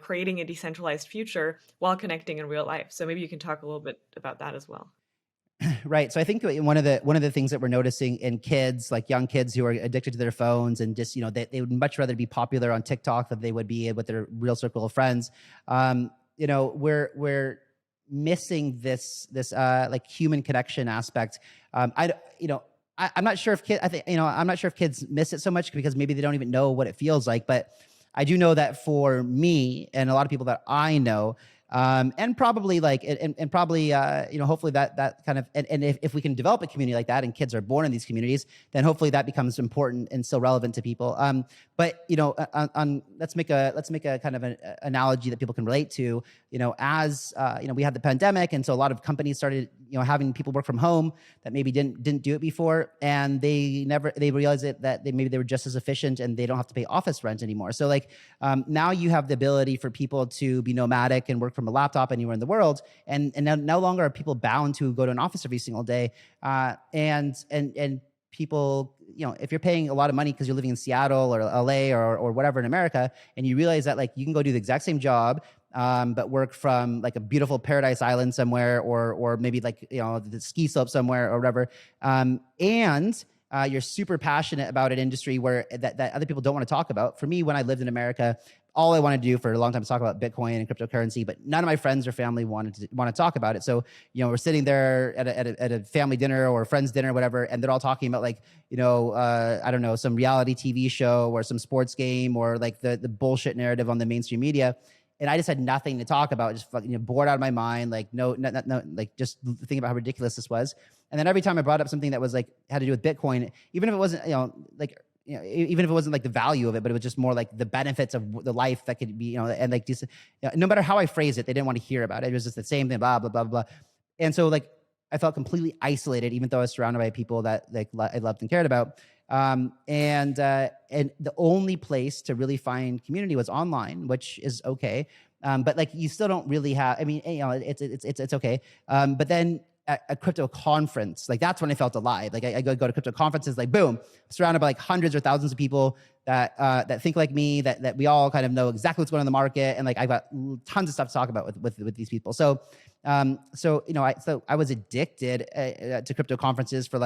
creating a decentralized future while connecting in real life. So maybe you can talk a little bit about that as well. Right. So I think one of the things that we're noticing in kids, like young kids who are addicted to their phones and just, they would much rather be popular on TikTok than they would be with their real circle of friends. We're missing this like human connection aspect. I'm not sure if I'm not sure if kids miss it so much because maybe they don't even know what it feels like. But I do know that for me and a lot of people that I know, and probably hopefully that kind of, and if we can develop a community like that and kids are born in these communities, then hopefully that becomes important and still relevant to people. But let's make a kind of an analogy that people can relate to. As we had the pandemic, and so a lot of companies started having people work from home that maybe didn't do it before, and they realized that maybe they were just as efficient and they don't have to pay office rent anymore. So now you have the ability for people to be nomadic and work from a laptop anywhere in the world, and no longer are people bound to go to an office every single day. And people, if you're paying a lot of money because you're living in Seattle or LA or whatever in America, and you realize that you can go do the exact same job, but work from a beautiful paradise island somewhere, or maybe the ski slope somewhere or whatever, and you're super passionate about an industry where that other people don't want to talk about. For me, when I lived in America, all I wanted to do for a long time is talk about Bitcoin and cryptocurrency, but none of my friends or family want to talk about it. So, we're sitting there at a family dinner or a friend's dinner or whatever, and they're all talking about I don't know, some reality TV show or some sports game or the bullshit narrative on the mainstream media. And I just had nothing to talk about, just fucking bored out of my mind, no, just thinking about how ridiculous this was. And then every time I brought up something that was had to do with Bitcoin, even if it wasn't, even if it wasn't the value of it, but it was just more the benefits of the life that could be, and just, no matter how I phrased it, they didn't want to hear about it. It was just the same thing, blah, blah, blah, blah. And so I felt completely isolated, even though I was surrounded by people that I loved and cared about. And the only place to really find community was online, which is okay. But you still don't really have, I mean, it's okay. But then at a crypto conference, that's when I felt alive. I go to crypto conferences, boom, surrounded by hundreds or thousands of people that think like me, that we all kind of know exactly what's going on in the market. And I've got tons of stuff to talk about with these people. So I was addicted to crypto conferences for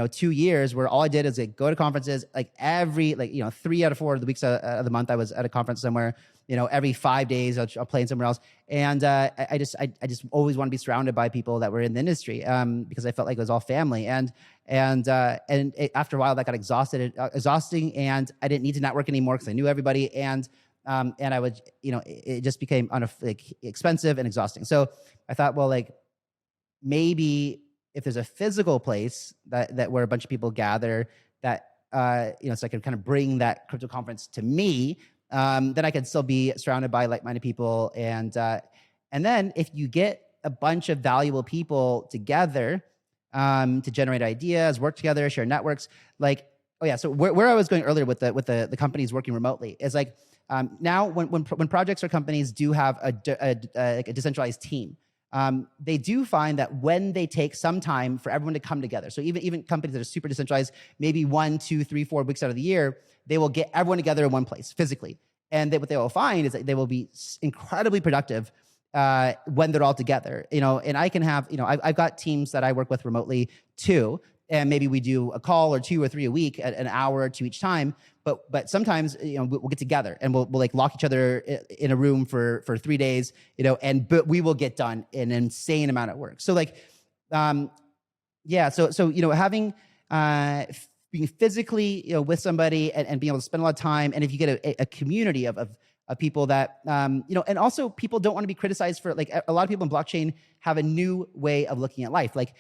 2 years, where all I did is go to conferences every 3 out of 4 of the weeks of the month I was at a conference somewhere. Every 5 days I'll play in somewhere else, and I just always want to be surrounded by people that were in the industry, because I felt like it was all family. And after a while that got exhausting, and I didn't need to network anymore because I knew everybody, and I would it just became expensive and exhausting. So I thought, well, maybe if there's a physical place that where a bunch of people gather, that so I could kind of bring that crypto conference to me, then I could still be surrounded by like-minded people. And then if you get a bunch of valuable people together to generate ideas, work together, share networks, so where I was going earlier with the companies working remotely is now when projects or companies do have a decentralized team, they do find that when they take some time for everyone to come together, so even companies that are super decentralized, maybe 1, 2, 3, 4 weeks out of the year, they will get everyone together in one place physically. And what they will find is that they will be incredibly productive when they're all together. And I can have, I've got teams that I work with remotely too, and maybe we do a call or 2 or 3 a week at an hour or 2 each time. But sometimes we'll get together and we'll lock each other in a room for 3 days, but we will get done an insane amount of work. So having being physically, with somebody and being able to spend a lot of time. And if you get a community of people that, and also people don't want to be criticized for, like, a lot of people in blockchain have a new way of looking at life. Like,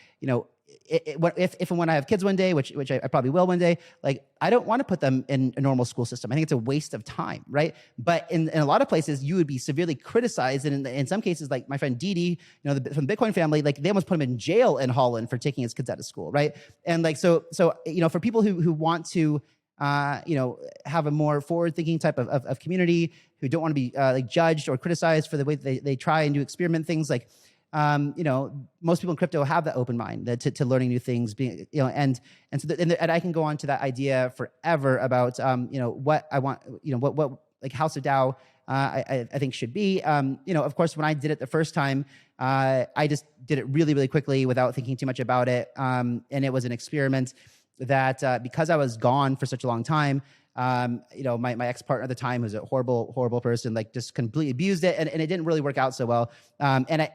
if and when I have kids one day, which I probably will one day, like, I don't want to put them in a normal school system. I think it's a waste of time, right? But in a lot of places, you would be severely criticized, and in some cases, like my friend Didi, from the Bitcoin family, like they almost put him in jail in Holland for taking his kids out of school, right? And like so, for people who want to, have a more forward-thinking type of community, who don't want to be like judged or criticized for the way they try and do experiment things, like, most people in crypto have that open mind to learning new things, being, and I can go on to that idea forever about, what I want, what like House of DAO, I think should be, of course, when I did it the first time, I just did it really, really quickly without thinking too much about it. And it was an experiment that, because I was gone for such a long time, my ex-partner at the time, was a horrible person, like just completely abused it, and it didn't really work out so well. And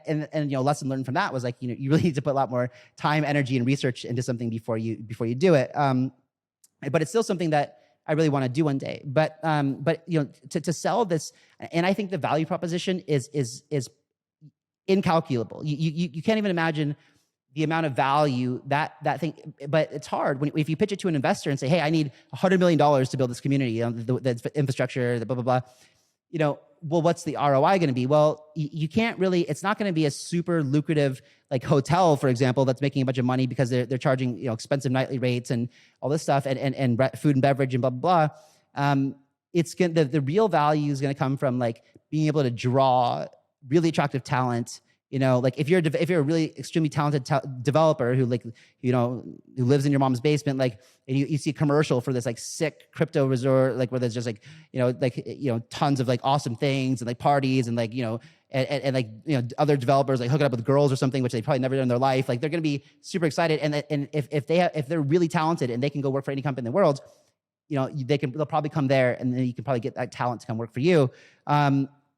lesson learned from that was like, you really need to put a lot more time, energy, and research into something before you do it. But it's still something that I really want to do one day. But to sell this, and I think the value proposition is incalculable. You can't even imagine the amount of value that thing, but it's hard if you pitch it to an investor and say, hey, I need $100 million to build this community, the infrastructure, the blah, blah, blah. Well, what's the ROI going to be? Well, you can't really, it's not going to be a super lucrative, like hotel, for example, that's making a bunch of money because they're charging, expensive nightly rates and all this stuff, and food and beverage and blah, blah, blah. It's going the real value is going to come from like being able to draw really attractive talent. Like if you're a really extremely talented developer who who lives in your mom's basement, like, and you see a commercial for this like sick crypto resort, like where there's just like, tons of like awesome things and like parties and like, and other developers like hooking up with girls or something, which they probably never done in their life. Like they're going to be super excited. And if they're really talented and they can go work for any company in the world, they'll probably come there, and then you can probably get that talent to come work for you.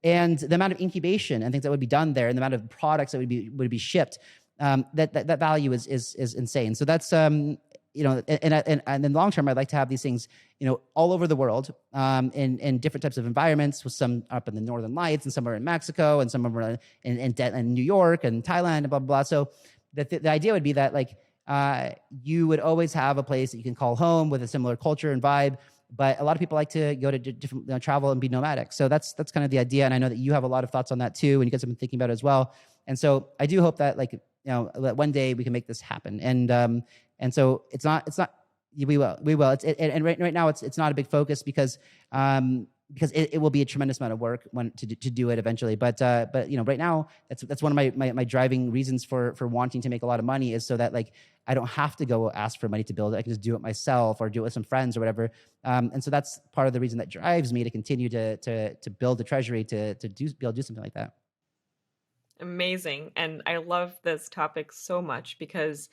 And the amount of incubation and things that would be done there, and the amount of products that would be shipped, that value is insane. So that's and in the long term, I'd like to have these things, all over the world, in different types of environments, with some up in the Northern Lights, and some are in Mexico, and some are in New York and Thailand, and blah, blah, blah. So the idea would be that like, you would always have a place that you can call home with a similar culture and vibe. But a lot of people like to go to different, travel and be nomadic. So that's kind of the idea. And I know that you have a lot of thoughts on that too, and you guys have been thinking about it as well. And so I do hope that that one day we can make this happen. And so it's not, we will. And right now it's not a big focus because it will be a tremendous amount of work to do it eventually. But right now that's one of my driving reasons for wanting to make a lot of money, is so that like I don't have to go ask for money to build it. I can just do it myself, or do it with some friends or whatever. And so that's part of the reason that drives me to continue to build the treasury be able to do something like that. Amazing. And I love this topic so much because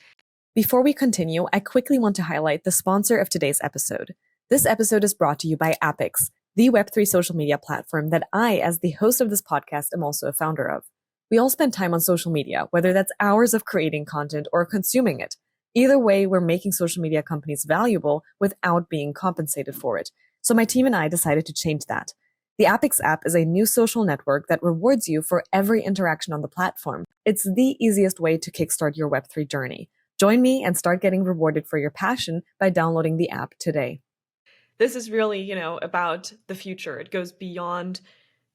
before we continue, I quickly want to highlight the sponsor of today's episode. This episode is brought to you by Apix, the Web3 social media platform that I, as the host of this podcast, am also a founder of. We all spend time on social media, whether that's hours of creating content or consuming it. Either way, we're making social media companies valuable without being compensated for it. So my team and I decided to change that. The Apix app is a new social network that rewards you for every interaction on the platform. It's the easiest way to kickstart your Web3 journey. Join me and start getting rewarded for your passion by downloading the app today. This is really, about the future. It goes beyond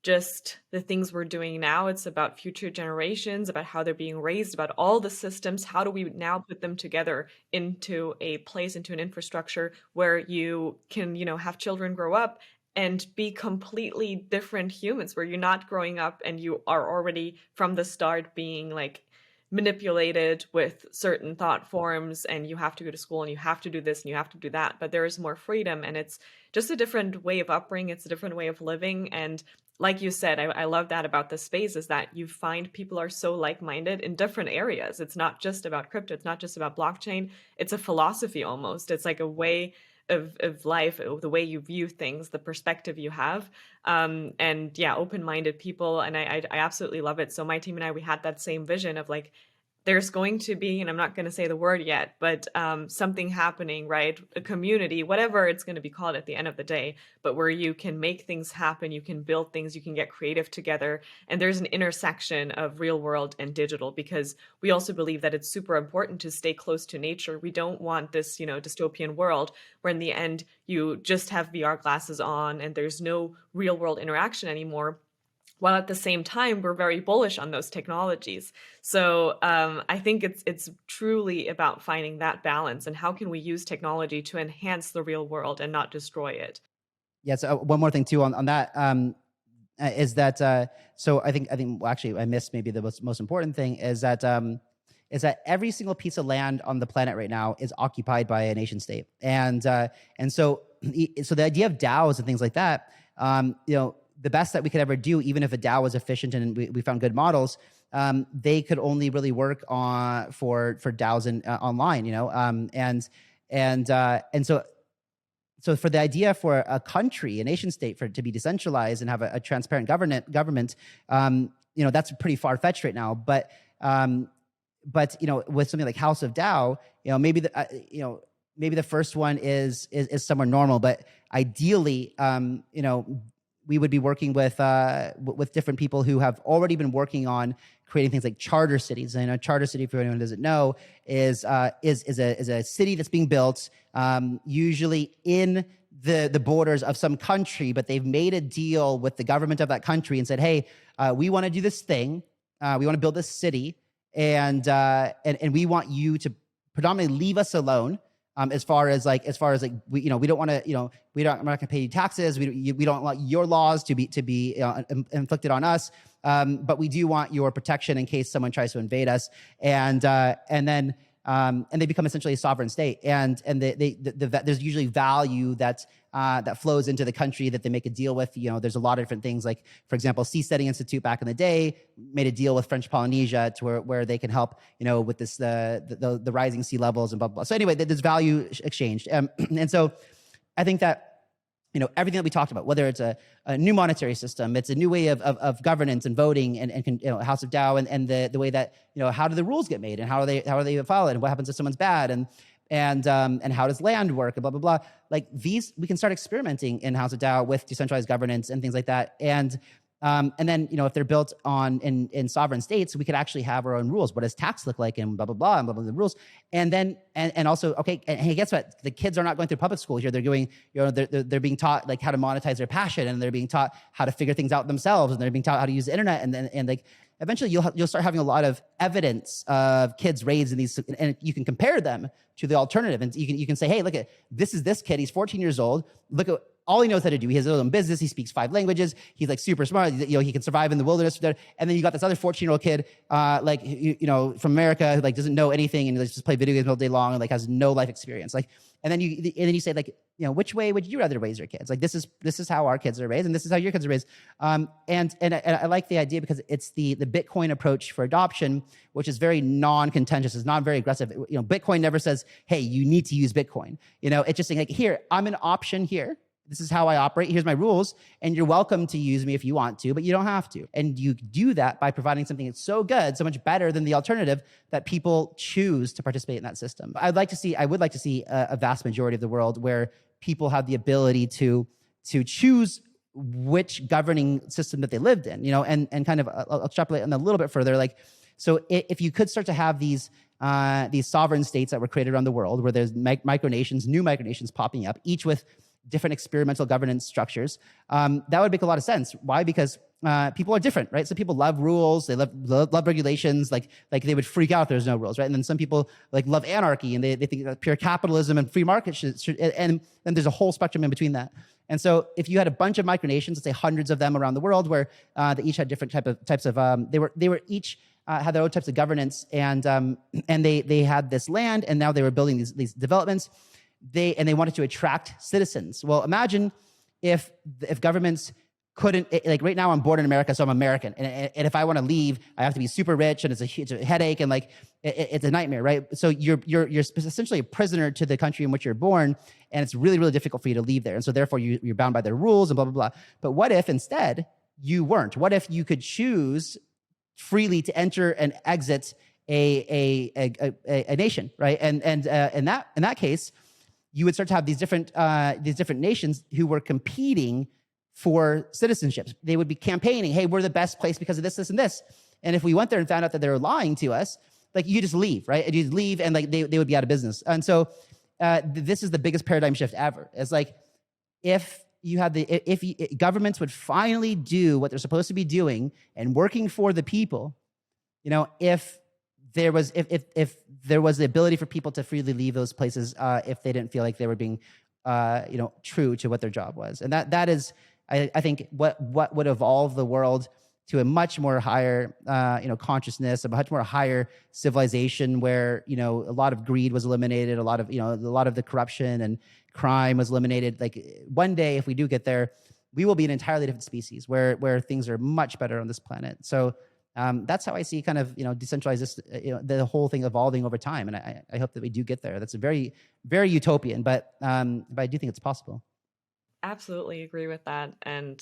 just the things we're doing now. It's about future generations, about how they're being raised, about all the systems. How do we now put them together into a place, into an infrastructure where you can, have children grow up and be completely different humans, where you're not growing up and you are already from the start being like manipulated with certain thought forms, and you have to go to school and you have to do this and you have to do that. But there is more freedom, and it's just a different way of upbringing. It's a different way of living. And like you said, I love that about this space, is that you find people are so like-minded in different areas. It's not just about crypto. It's not just about blockchain. It's a philosophy almost. It's like a way of life, the way you view things, the perspective you have. And yeah, open-minded people. And I absolutely love it. So my team and I, we had that same vision of like there's going to be, and I'm not going to say the word yet, but something happening, right? A community, whatever it's going to be called at the end of the day, but where you can make things happen, you can build things, you can get creative together. And there's an intersection of real world and digital, because we also believe that it's super important to stay close to nature. We don't want this, dystopian world where in the end you just have VR glasses on and there's no real world interaction anymore, while at the same time we're very bullish on those technologies. So I think it's truly about finding that balance, and how can we use technology to enhance the real world and not destroy it. Yeah. So one more thing too on that is that so I think well, actually I missed maybe the most important thing is that every single piece of land on the planet right now is occupied by a nation state, and so the idea of DAOs and things like that, the best that we could ever do, even if a DAO was efficient and we found good models, they could only really work on for DAOs online, and so for the idea for a country, a nation state, for it to be decentralized and have a transparent government, that's pretty far fetched right now. But with something like House of DAO, maybe the first one is somewhere normal, but ideally, we would be working with different people who have already been working on creating things like charter cities. And a charter city, for anyone who doesn't know, is a city that's being built, usually in the borders of some country, but they've made a deal with the government of that country and said, hey, we want to do this thing, we want to build this city, and we want you to predominantly leave us alone. As far as we don't want to, we're not going to pay you taxes. We don't want your laws to be inflicted on us. But we do want your protection in case someone tries to invade us. And then they become essentially a sovereign state. And there's usually value that flows into the country that they make a deal with. There's a lot of different things. Like, for example, Seasteading Institute back in the day made a deal with French Polynesia to where they can help, with this the rising sea levels and blah blah blah. So anyway, there's value exchanged, and so I think that everything that we talked about, whether it's a new monetary system, it's a new way of governance and voting, and House of DAO, and the way that how do the rules get made, and how are they followed, and what happens if someone's bad, and how does land work, and blah blah blah. Like these, we can start experimenting in House of DAO with decentralized governance and things like that, and then if they're built in sovereign states, we could actually have our own rules. What does tax look like, and blah blah blah, and blah blah, the rules. And then and also, okay, and hey, guess what? The kids are not going through public school here. They're doing, they're being taught like how to monetize their passion, and they're being taught how to figure things out themselves, and they're being taught how to use the internet, and like eventually you'll start having a lot of evidence of kids raised in these, and you can compare them to the alternative, and you can say, hey, look at this kid. He's 14 years old. Look at all he knows how to do. He has his own business. He speaks 5 languages. He's like super smart. He can survive in the wilderness. And then you got this other 14-year-old kid, from America, who like doesn't know anything and just play video games all day long and like has no life experience. Like, and then you say like, which way would you rather raise your kids? Like this is how our kids are raised, and this is how your kids are raised. And I like the idea because it's the Bitcoin approach for adoption, which is very non-contentious. It's not very aggressive. Bitcoin never says, hey, you need to use Bitcoin. It's just saying like, here, I'm an option here. This is how I operate. Here's my rules. And you're welcome to use me if you want to, but you don't have to. And you do that by providing something that's so good, so much better than the alternative, that people choose to participate in that system. I would like to see a vast majority of the world where people have the ability to choose which governing system that they lived in, and kind of I'll extrapolate on a little bit further. Like, so if you could start to have these sovereign states that were created around the world, where there's new micronations popping up, each with different experimental governance structures, that would make a lot of sense. Why? Because people are different, right? Some people love rules, they love regulations, like they would freak out if there's no rules, right? And then some people like love anarchy, and they think that pure capitalism and free market should, and then there's a whole spectrum in between that. And so if you had a bunch of micronations, let's say hundreds of them around the world, where they each had different types of they were each had their own types of governance, and they had this land, and now they were building these developments. They wanted to attract citizens. Well, imagine if governments couldn't, like right now I'm born in America, so I'm American. And if I want to leave, I have to be super rich, and it's a headache, and like it's a nightmare, right? So you're essentially a prisoner to the country in which you're born, and it's really, really difficult for you to leave there. And so therefore you're bound by their rules and blah, blah, blah. But what if instead you weren't? What if you could choose freely to enter and exit a nation, right? And in that case, you would start to have these different nations who were competing for citizenships. They would be campaigning, hey, we're the best place because of this, this, and this. And if we went there and found out that they were lying to us, like you just leave, right? And you just leave, and like they would be out of business. And so this is the biggest paradigm shift ever. It's like if governments would finally do what they're supposed to be doing and working for the people, if there was the ability for people to freely leave those places if they didn't feel like they were being true to what their job was. And that is, I think, what would evolve the world to a much more higher consciousness, a much more higher civilization where a lot of greed was eliminated, a lot of the corruption and crime was eliminated. Like one day, if we do get there, we will be an entirely different species where things are much better on this planet. So that's how I see kind of decentralized the whole thing evolving over time, and I hope that we do get there. That's a very, very utopian, but I do think it's possible. Absolutely agree with that. And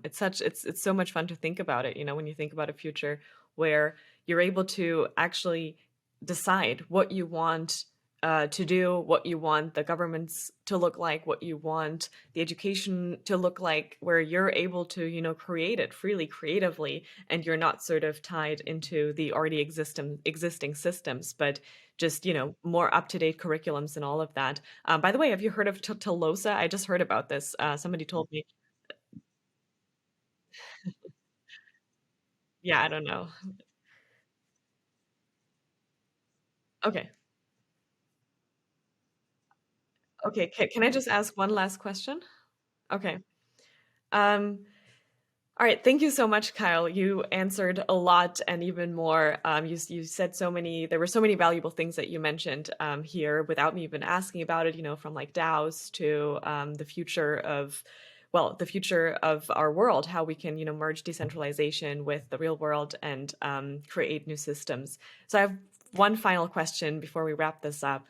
it's so much fun to think about it, when you think about a future where you're able to actually decide what you want to do, what you want the governments to look like, what you want the education to look like, where you're able to, create it freely, creatively, and you're not sort of tied into the already existing systems, but just, more up-to-date curriculums and all of that. By the way, have you heard of Tolosa? I just heard about this. Somebody told me. Yeah, I don't know. Okay. Okay. Can I just ask one last question? Okay. Um, All right, thank you so much, Kyle. You answered a lot and even more. You said so many. There were so many valuable things that you mentioned here without me even asking about it. From like DAOs to the future of our world, how we can merge decentralization with the real world and create new systems. So I have one final question before we wrap this up.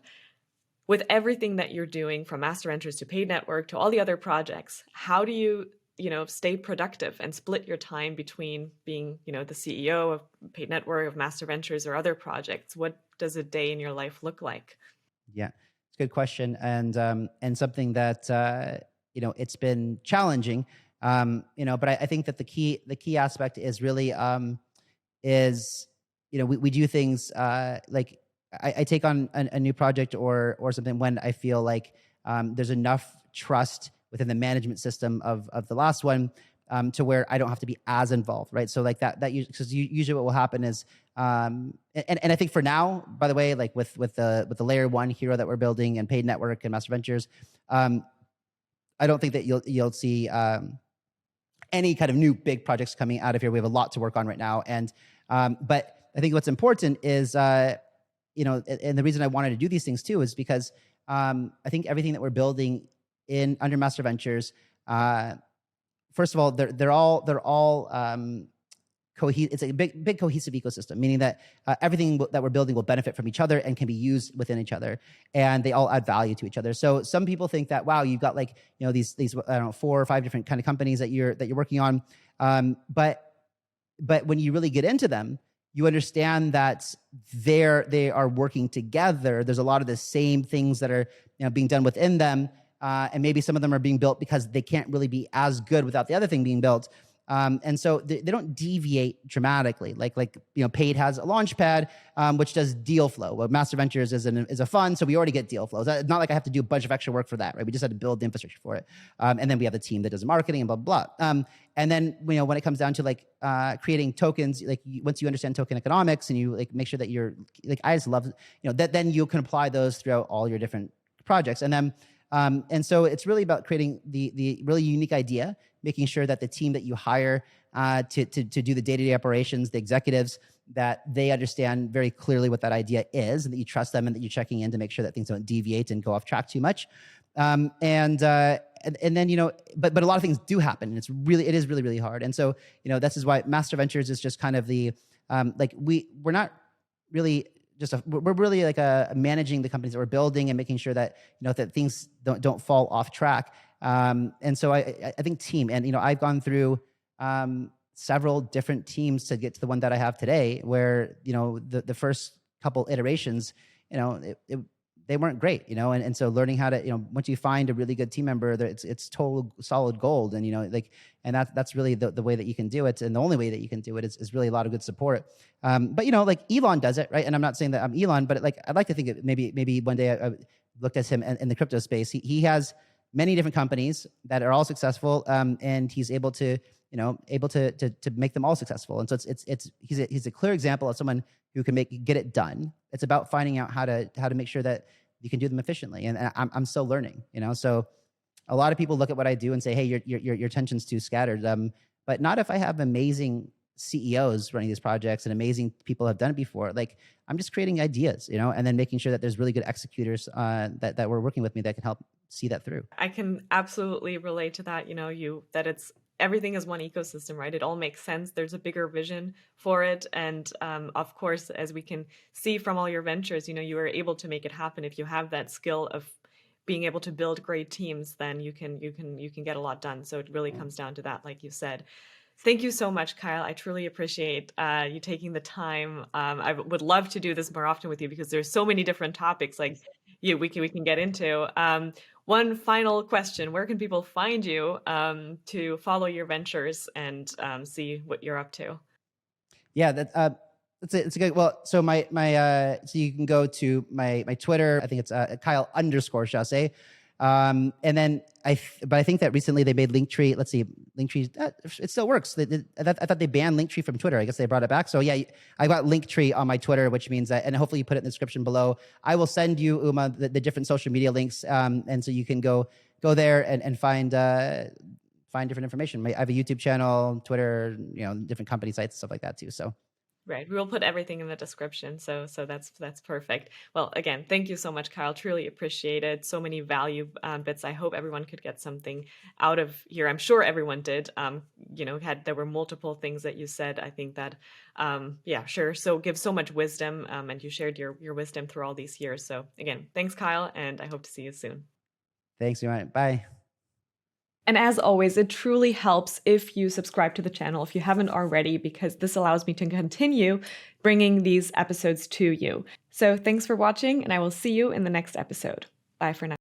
With everything that you're doing, from Master Ventures to Paid Network to all the other projects, how do you stay productive and split your time between being, the CEO of Paid Network, of Master Ventures, or other projects? What does a day in your life look like? Yeah, it's a good question, and something that it's been challenging. But I think that the key aspect is really we do things like I take on a new project or something when I feel like there's enough trust within the management system of the last one to where I don't have to be as involved, right? So like that because usually what will happen is and I think for now, by the way, like with the layer one hero that we're building and Paid Network and Master Ventures, I don't think that you'll see any kind of new big projects coming out of here. We have a lot to work on right now, and but I think what's important is and the reason I wanted to do these things too is because I think everything that we're building under Master Ventures, first of all, they're all it's a big cohesive ecosystem, meaning that everything that we're building will benefit from each other and can be used within each other, and they all add value to each other. So some people think that, wow, you've got like these I don't know 4 or 5 different kind of companies that you're working on, but when you really get into them, you understand that they are working together. There's a lot of the same things that are being done within them. And maybe some of them are being built because they can't really be as good without the other thing being built. And so they don't deviate dramatically. Like Paid has a launch pad, which does deal flow. Well, Master Ventures is a fund, so we already get deal flows. It's not like I have to do a bunch of extra work for that, right? We just had to build the infrastructure for it. And then we have the team that does marketing and blah, blah, blah. And then, when it comes down to like creating tokens, like once you understand token economics and you like make sure that you're like, I just love, that then you can apply those throughout all your different projects. And then, and so it's really about creating the really unique idea, making sure that the team that you hire to do the day-to-day operations, the executives, that they understand very clearly what that idea is, and that you trust them, and that you're checking in to make sure that things don't deviate and go off track too much. And then but a lot of things do happen, and it is really, really hard. And so this is why Master Ventures is just kind of the we're not really we're really like managing the companies that we're building and making sure that that things don't fall off track. And so I think team, and I've gone through several different teams to get to the one that I have today, where, the first couple iterations, they weren't great, and so learning how to, once you find a really good team member, it's total solid gold. And, and that's really the way that you can do it. And the only way that you can do it is really a lot of good support. But, like Elon does it, right? And I'm not saying that I'm Elon, but like, I'd like to think that maybe one day I looked at him in the crypto space. He has many different companies that are all successful. And he's able to make them all successful. And so he's a clear example of someone who can get it done. It's about finding out how to make sure that you can do them efficiently. And I'm still learning, so a lot of people look at what I do and say, hey, your attention's too scattered. But not if I have amazing CEOs running these projects and amazing people have done it before. Like, I'm just creating ideas, and then making sure that there's really good executors that were working with me that can help see that through. I can absolutely relate to that. That it's everything is one ecosystem, right? It all makes sense. There's a bigger vision for it. And of course, as we can see from all your ventures, you are able to make it happen. If you have that skill of being able to build great teams, then you can get a lot done. So it really comes down to that, like you said. Thank you so much, Kyle. I truly appreciate you taking the time. I would love to do this more often with you, because there's so many different topics we can get into. One final question: where can people find you to follow your ventures and see what you're up to? Yeah, it's a good. Well, so so you can go to my Twitter. I think it's Kyle_Chassé. And then but I think that recently they made Linktree. Let's see, Linktree, it still works. I thought they banned Linktree from Twitter. I guess they brought it back. So yeah, I got Linktree on my Twitter, which means that, and hopefully you put it in the description below. I will send you, Uma, the different social media links, and so you can go there and find different information. I have a YouTube channel, Twitter, different company sites, stuff like that too. So. Right. We will put everything in the description. So that's perfect. Well, again, thank you so much, Kyle. Truly appreciate it. So many value bits. I hope everyone could get something out of here. I'm sure everyone did. There were multiple things that you said. I think that, yeah, sure. So give so much wisdom, and you shared your wisdom through all these years. So again, thanks, Kyle, and I hope to see you soon. Thanks, Uma. Bye. And as always, it truly helps if you subscribe to the channel if you haven't already, because this allows me to continue bringing these episodes to you. So thanks for watching, and I will see you in the next episode. Bye for now.